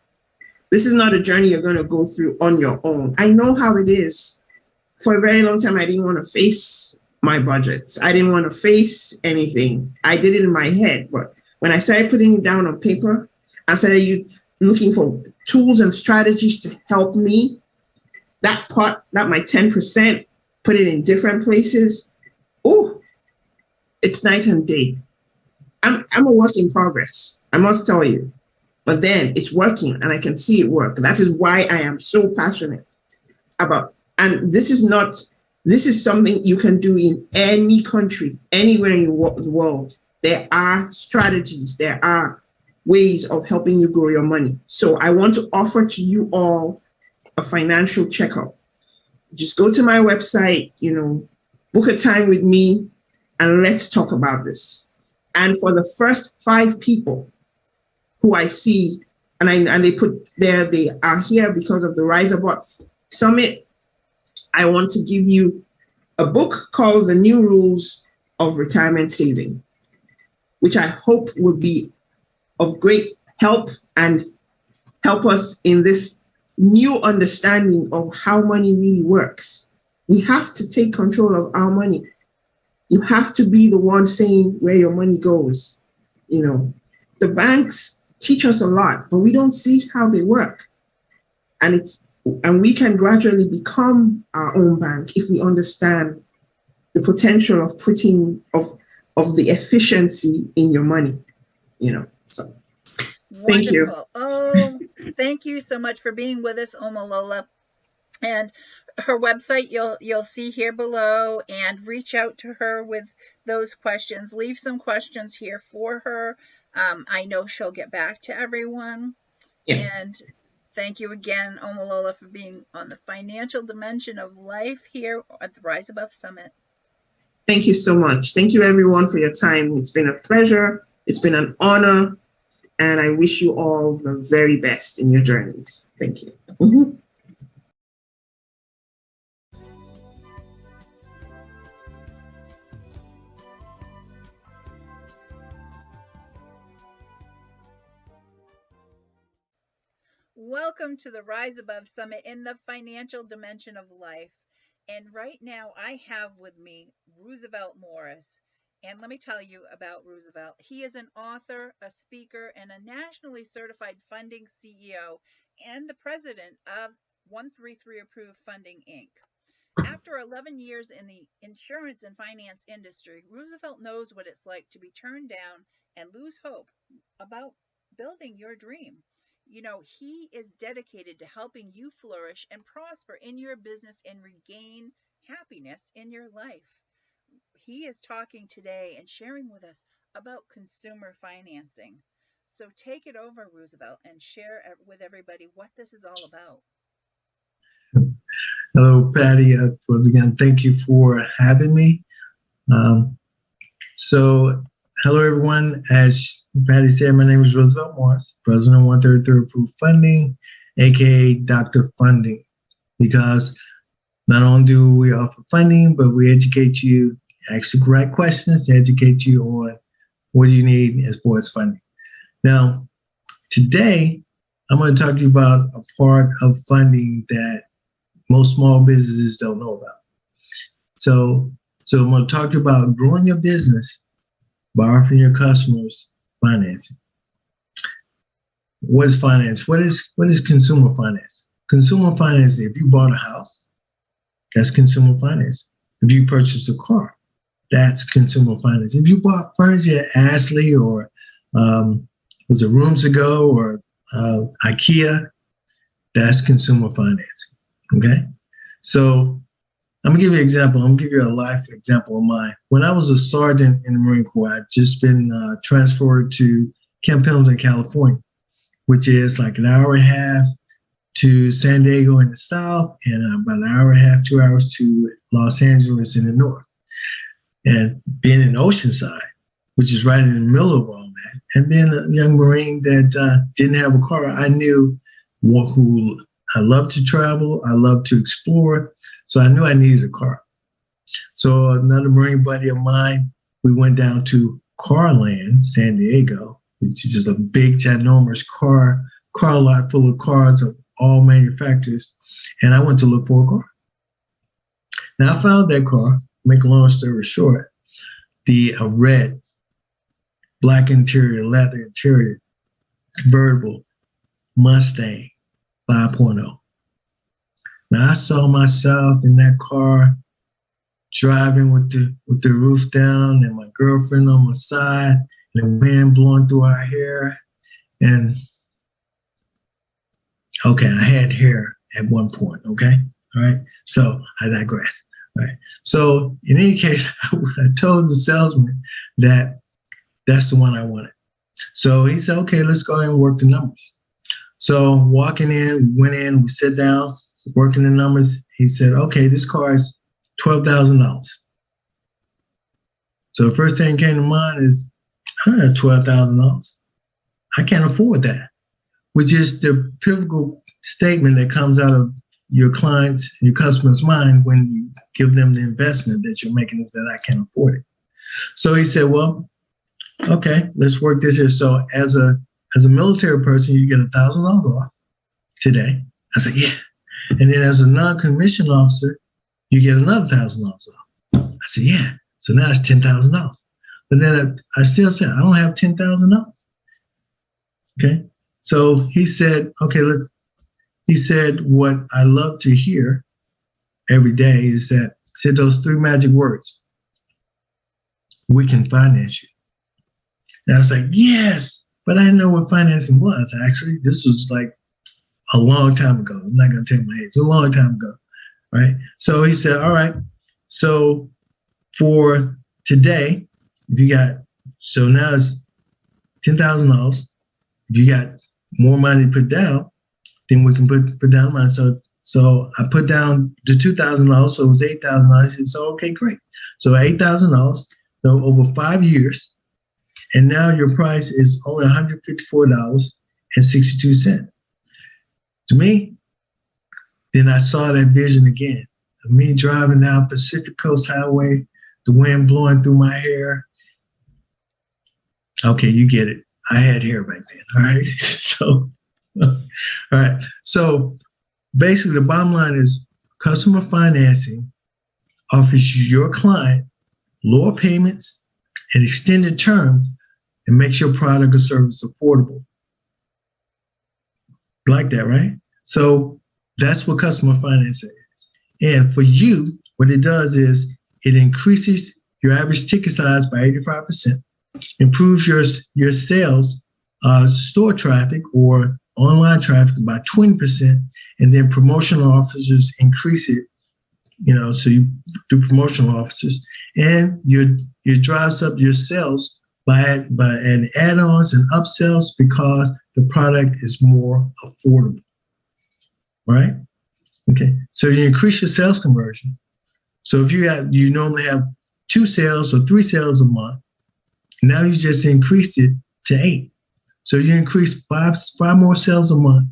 This is not a journey you're going to go through on your own. I know how it is. For a very long time, I didn't want to face my budgets. I didn't want to face anything. I did it in my head. But when I started putting it down on paper, I started looking for tools and strategies to help me. That my 10%, put it in different places. Oh, it's night and day. I'm a work in progress, I must tell you. But then it's working and I can see it work. That is why I am so passionate about, and this is something you can do in any country, anywhere in the world. There are strategies, there are ways of helping you grow your money. So I want to offer to you all a financial checkup. Just go to my website, book a time with me, and let's talk about this. And for the first 5 people who I see, and they put there, they are here because of the Rise Above Summit, I want to give you a book called The New Rules of Retirement Saving, which I hope will be of great help and help us in this new understanding of how money really works. We have to take control of our money. You have to be the one saying where your money goes. The banks teach us a lot, but we don't see how they work. And we can gradually become our own bank if we understand the potential of the efficiency in your money. So thank you. Oh, thank you so much for being with us, Omolola. And her website you'll see here below, and reach out to her with those questions. Leave some questions here for her. I know she'll get back to everyone. Yeah. And thank you again, Omolola, for being on the financial dimension of life here at the Rise Above Summit. Thank you so much. Thank you everyone for your time. It's been a pleasure. It's been an honor. And I wish you all the very best in your journeys. Thank you. Mm-hmm. Welcome to the Rise Above Summit in the financial dimension of life. And right now I have with me Roosevelt Morris. And let me tell you about Roosevelt. He is an author, a speaker, and a nationally certified funding CEO and the president of 133 Approved Funding, Inc. After 11 years in the insurance and finance industry, Roosevelt knows what it's like to be turned down and lose hope about building your dream. He is dedicated to helping you flourish and prosper in your business and regain happiness in your life. He is talking today and sharing with us about consumer financing. So take it over, Roosevelt, and share with everybody what this is all about. Hello, Patty. Once again, thank you for having me. Hello, everyone. As Patty said, my name is Roosevelt Morris, president of 133 Approved Funding, aka Dr. Funding, because not only do we offer funding, but we educate you, ask the correct questions to educate you on what you need as far as funding. Now, today, I'm going to talk to you about a part of funding that most small businesses don't know about. So I'm going to talk about growing your business by offering your customers financing. What is finance? What is consumer finance? Consumer finance, if you bought a house, that's consumer finance. If you purchased a car, that's consumer finance. If you bought furniture at Ashley or was it Rooms Ago or IKEA, that's consumer financing. Okay? So I'm gonna give you an example. I'm gonna give you a life example of mine. When I was a sergeant in the Marine Corps, I'd just been transferred to Camp Pendleton, California, which is like an hour and a half to San Diego in the south and about an hour and a half, 2 hours to Los Angeles in the north. And being in Oceanside, which is right in the middle of all that, and being a young Marine that didn't have a car, I knew who I love to travel, I love to explore, so I knew I needed a car. So another Marine buddy of mine, we went down to Carland, San Diego, which is just a big, ginormous car lot full of cars of all manufacturers, and I went to look for a car. Now I found that car. Make a long story short, the red, black interior, leather interior, convertible Mustang 5.0. Now I saw myself in that car driving with the roof down and my girlfriend on my side and the wind blowing through our hair. And okay, I had hair at one point, okay? All right, so I digress. Right. So in any case, I told the salesman that that's the one I wanted. So he said, okay, let's go ahead and work the numbers. So walking in, we went in, we sat down, working the numbers. He said, okay, this car is $12,000. So the first thing that came to mind is, I have $12,000. I can't afford that, which is the pivotal statement that comes out of your clients and your customers' mind when you give them the investment that you're making is that I can't afford it. So he said, well, okay, let's work this here. So as a military person, you get $1,000 off today. I said, yeah. And then as a non-commissioned officer, you get another $1,000 off. I said, yeah. So now it's $10,000. But then I still said, I don't have $10,000. Okay. So he said, okay, look. He said, what I love to hear every day is that, said those three magic words, we can finance you. And I was like, yes, but I didn't know what financing was. Actually, this was like a long time ago. I'm not going to tell my age, a long time ago, right? So he said, all right, so for today, if you got, so now it's $10,000. If you got more money to put down, then we can put down mine. So I put down the $2,000, so it was $8,000. I said, so okay, great. So $8,000, so over 5 years, and now your price is only $154.62. To me, then I saw that vision again of me driving down Pacific Coast Highway, the wind blowing through my hair. Okay, you get it. I had hair back then. All right, so. All right. So basically, the bottom line is customer financing offers your client lower payments and extended terms and makes your product or service affordable. Like that, right? So that's what customer financing is. And for you, what it does is it increases your average ticket size by 85%, improves your sales, store traffic or online traffic by 20%, and then promotional officers increase it, so you do promotional officers, and you drives up your sales by adding add-ons and upsells because the product is more affordable, right? Okay, so you increase your sales conversion. So if you normally have 2 sales or 3 sales a month, now you just increased it to 8. So you increase five more sales a month,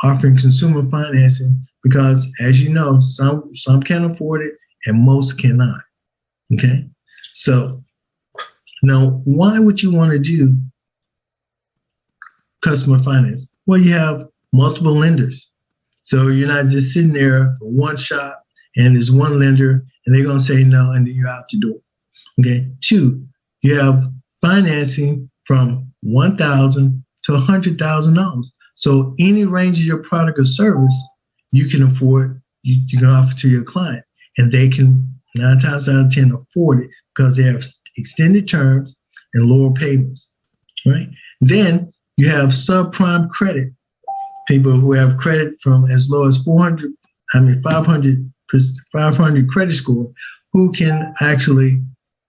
offering consumer financing because, as you know, some can afford it and most cannot. Okay, so now why would you want to do customer finance? Well, you have multiple lenders, So you're not just sitting there for one shop and there's one lender and they're going to say no and then you're out the door. Okay. 2, you have financing from $1,000 to $100,000. So any range of your product or service you can afford, you can offer to your client, and they can 9 times out of 10 afford it because they have extended terms and lower payments, right? Then you have subprime credit, people who have credit from as low as 500 credit score, who can actually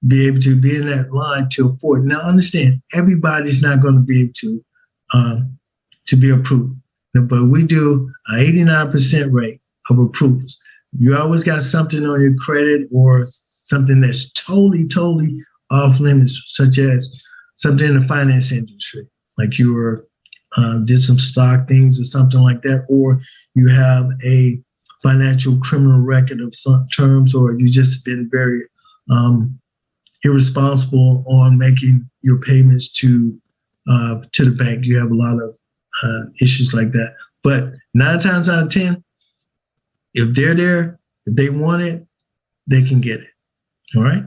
be able to be in that line to afford. Now, understand, everybody's not going to be able to be approved, but we do an 89% rate of approvals. You always got something on your credit or something that's totally off limits, such as something in the finance industry, like you were did some stock things or something like that, or you have a financial criminal record of some terms, or you just been very irresponsible on making your payments to the bank. You have a lot of issues like that. But 9 times out of 10, if they're there, if they want it, they can get it. All right.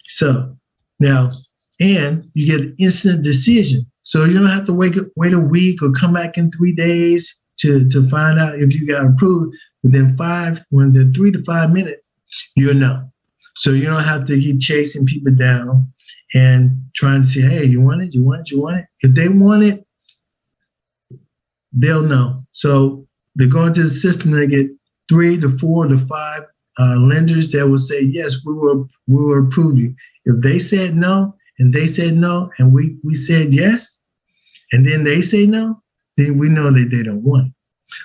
So now, and you get an instant decision. So you don't have to wait a week or come back in 3 days to find out if you got approved. Within 3 to 5 minutes, you'll know. So you don't have to keep chasing people down and trying to say, hey, you want it? You want it? You want it? If they want it, they'll know. So they go into the system and they get 3 to 4 to 5 lenders that will say, yes, we will approve you. If they said no, and they said no, and we said yes, and then they say no, then we know that they don't want it.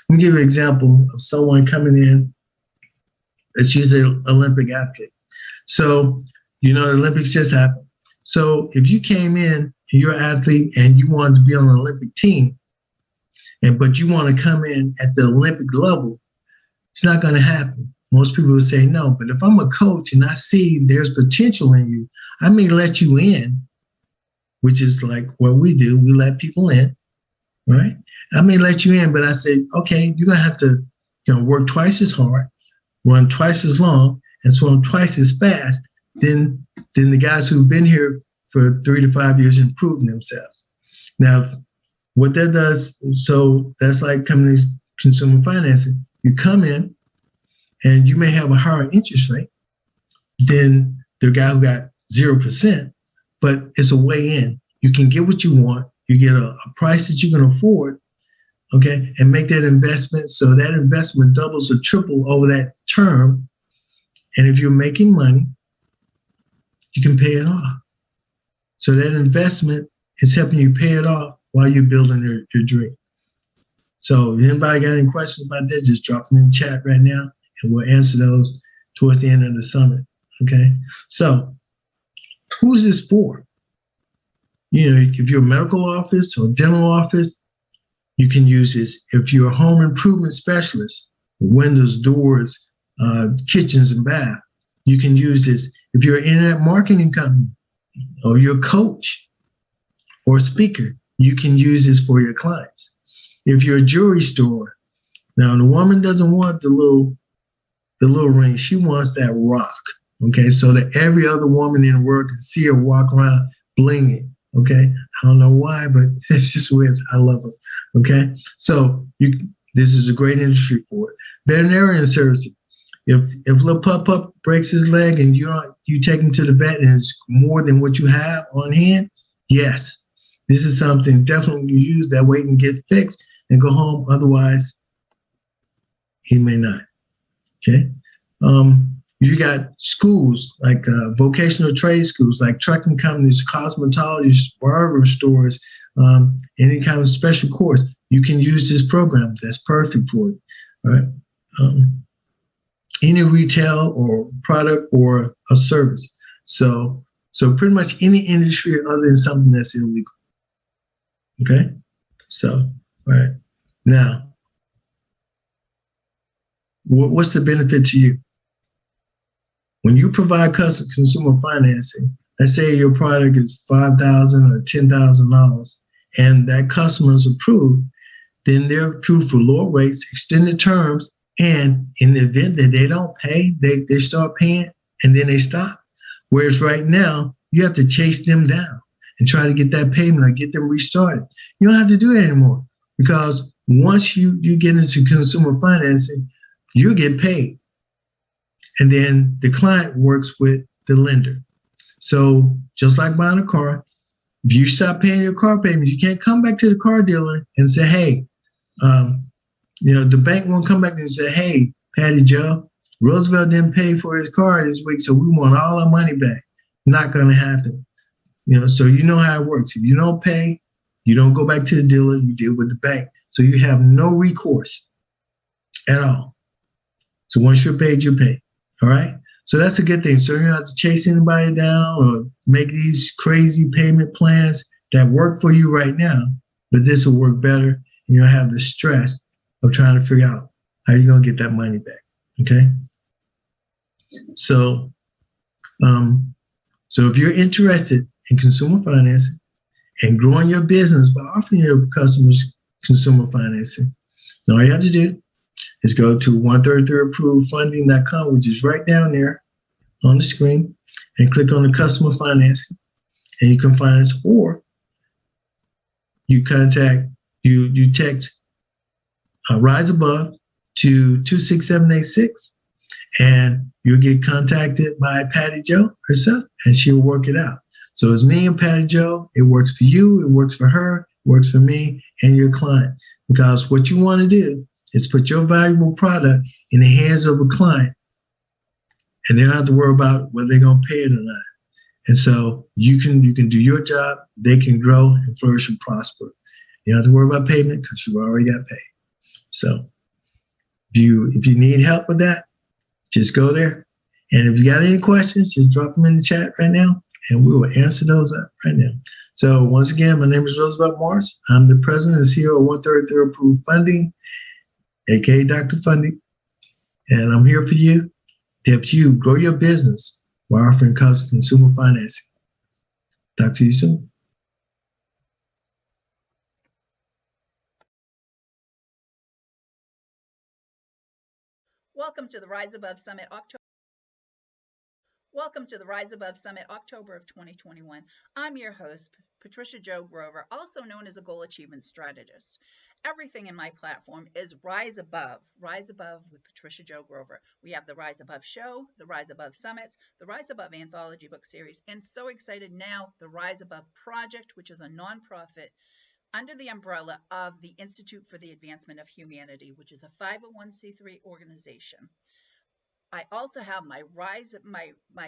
Let me give you an example of someone coming in. She's an Olympic athlete. So, the Olympics just happened. So if you came in and you're an athlete and you wanted to be on an Olympic team, but you want to come in at the Olympic level, it's not going to happen. Most people will say no. But if I'm a coach and I see there's potential in you, I may let you in, which is like what we do. We let people in, right? I may let you in, but I say, okay, you're going to have to work twice as hard, run twice as long, and swim twice as fast than the guys who've been here for 3 to 5 years and proven themselves. Now, what that does, so that's like coming to consumer financing. You come in and you may have a higher interest rate than the guy who got 0%, but it's a way in. You can get what you want. You get a price that you can afford, okay, and make that investment. So that investment doubles or triples over that term. And if you're making money, you can pay it off. So that investment is helping you pay it off while you're building your dream. So if anybody got any questions about that, just drop them in the chat right now, and we'll answer those towards the end of the summit, okay? So who's this for? If you're a medical office or dental office, you can use this. If you're a home improvement specialist, windows, doors, kitchens, and bath, you can use this. If you're an internet marketing company or you're a coach or a speaker, you can use this for your clients. If you're a jewelry store, now the woman doesn't want the little ring. She wants that rock, okay? So that every other woman in the world can see her walk around blinging, okay? I don't know why, but that's just the way I love her, okay? So this is a great industry for it. Veterinarian services. If little pup breaks his leg and you take him to the vet and it's more than what you have on hand, yes, this is something definitely you use. That way he can get fixed and go home. Otherwise, he may not. Okay. You got schools like vocational trade schools, like trucking companies, cosmetologists, barber stores, any kind of special course. You can use this program. That's perfect for it. All right. Any retail or product or a service. So pretty much any industry other than something that's illegal. Okay. So, all right. Now, what's the benefit to you? When you provide consumer financing, let's say your product is $5,000 or $10,000 and that customer is approved, then they're approved for lower rates, extended terms, and in the event that they don't pay, they start paying and then they stop. Whereas right now, you have to chase them down and try to get that payment or get them restarted. You don't have to do that anymore because once you get into consumer financing, you get paid. And then the client works with the lender. So just like buying a car, if you stop paying your car payment, you can't come back to the car dealer and say, hey, the bank won't come back and say, hey, Patty Joe, Roosevelt didn't pay for his car this week, so we want all our money back. Not going to happen. So you know how it works. If you don't pay, you don't go back to the dealer, you deal with the bank. So you have no recourse at all. So once you're paid, you're paid. All right? So that's a good thing. So you don't have to chase anybody down or make these crazy payment plans that work for you right now, but this will work better. And you don't have the stress of trying to figure out how you're going to get that money back. Okay? So, so if you're interested in consumer financing and growing your business by offering your customers consumer financing, all you have to do is go to 133approvefunding.com, which is right down there on the screen, and click on the customer financing, and you can finance, or you text Rise Above to 26786, and you'll get contacted by Patty Joe herself, and she'll work it out. So it's me and Patty Joe. It works for you, it works for her, it works for me and your client. Because what you want to do is put your valuable product in the hands of a client, and they don't have to worry about whether they're going to pay it or not. And so you can do your job, they can grow and flourish and prosper. You don't have to worry about payment because you already got paid. So if you need help with that, just go there. And if you got any questions, just drop them in the chat right now, and we will answer those up right now. So once again, my name is Roosevelt Morris. I'm the president and CEO of 133 Approved Funding, aka Dr. Funding. And I'm here for you to help you grow your business while offering consumer financing. Talk to you soon. Welcome to the Rise Above Summit October. Welcome to the Rise Above Summit October of 2021. I'm your host, Patricia Jo Grover, also known as a goal achievement strategist. Everything in my platform is Rise Above with Patricia Jo Grover. We have the Rise Above Show, the Rise Above Summits, the Rise Above Anthology book series, and so excited now, the Rise Above Project, which is a nonprofit under the umbrella of the Institute for the Advancement of Humanity, which is a 501c3 organization. I also have my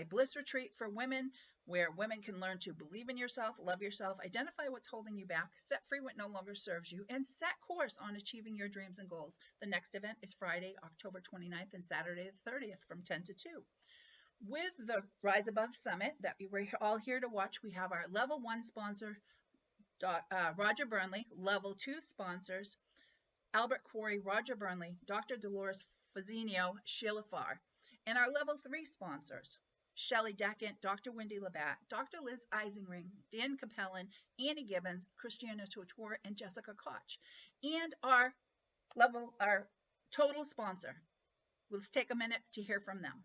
Bliss Retreat for women, where women can learn to believe in yourself, love yourself, identify what's holding you back, set free what no longer serves you, and set course on achieving your dreams and goals. The next event is Friday, October 29th and Saturday the 30th from 10 to 2. With the Rise Above Summit that we're all here to watch, we have our level 1 sponsor, Roger Burnley, level 2 sponsors, Albert Quarry, Roger Burnley, Dr. Dolores Fazinio, Sheila Farr, and our level 3 sponsors, Shelley Deckant, Dr. Wendy Labatt, Dr. Liz Eisenring, Dan Capellan, Annie Gibbons, Christiana Totor, and Jessica Koch. And our total sponsor. Let's take a minute to hear from them.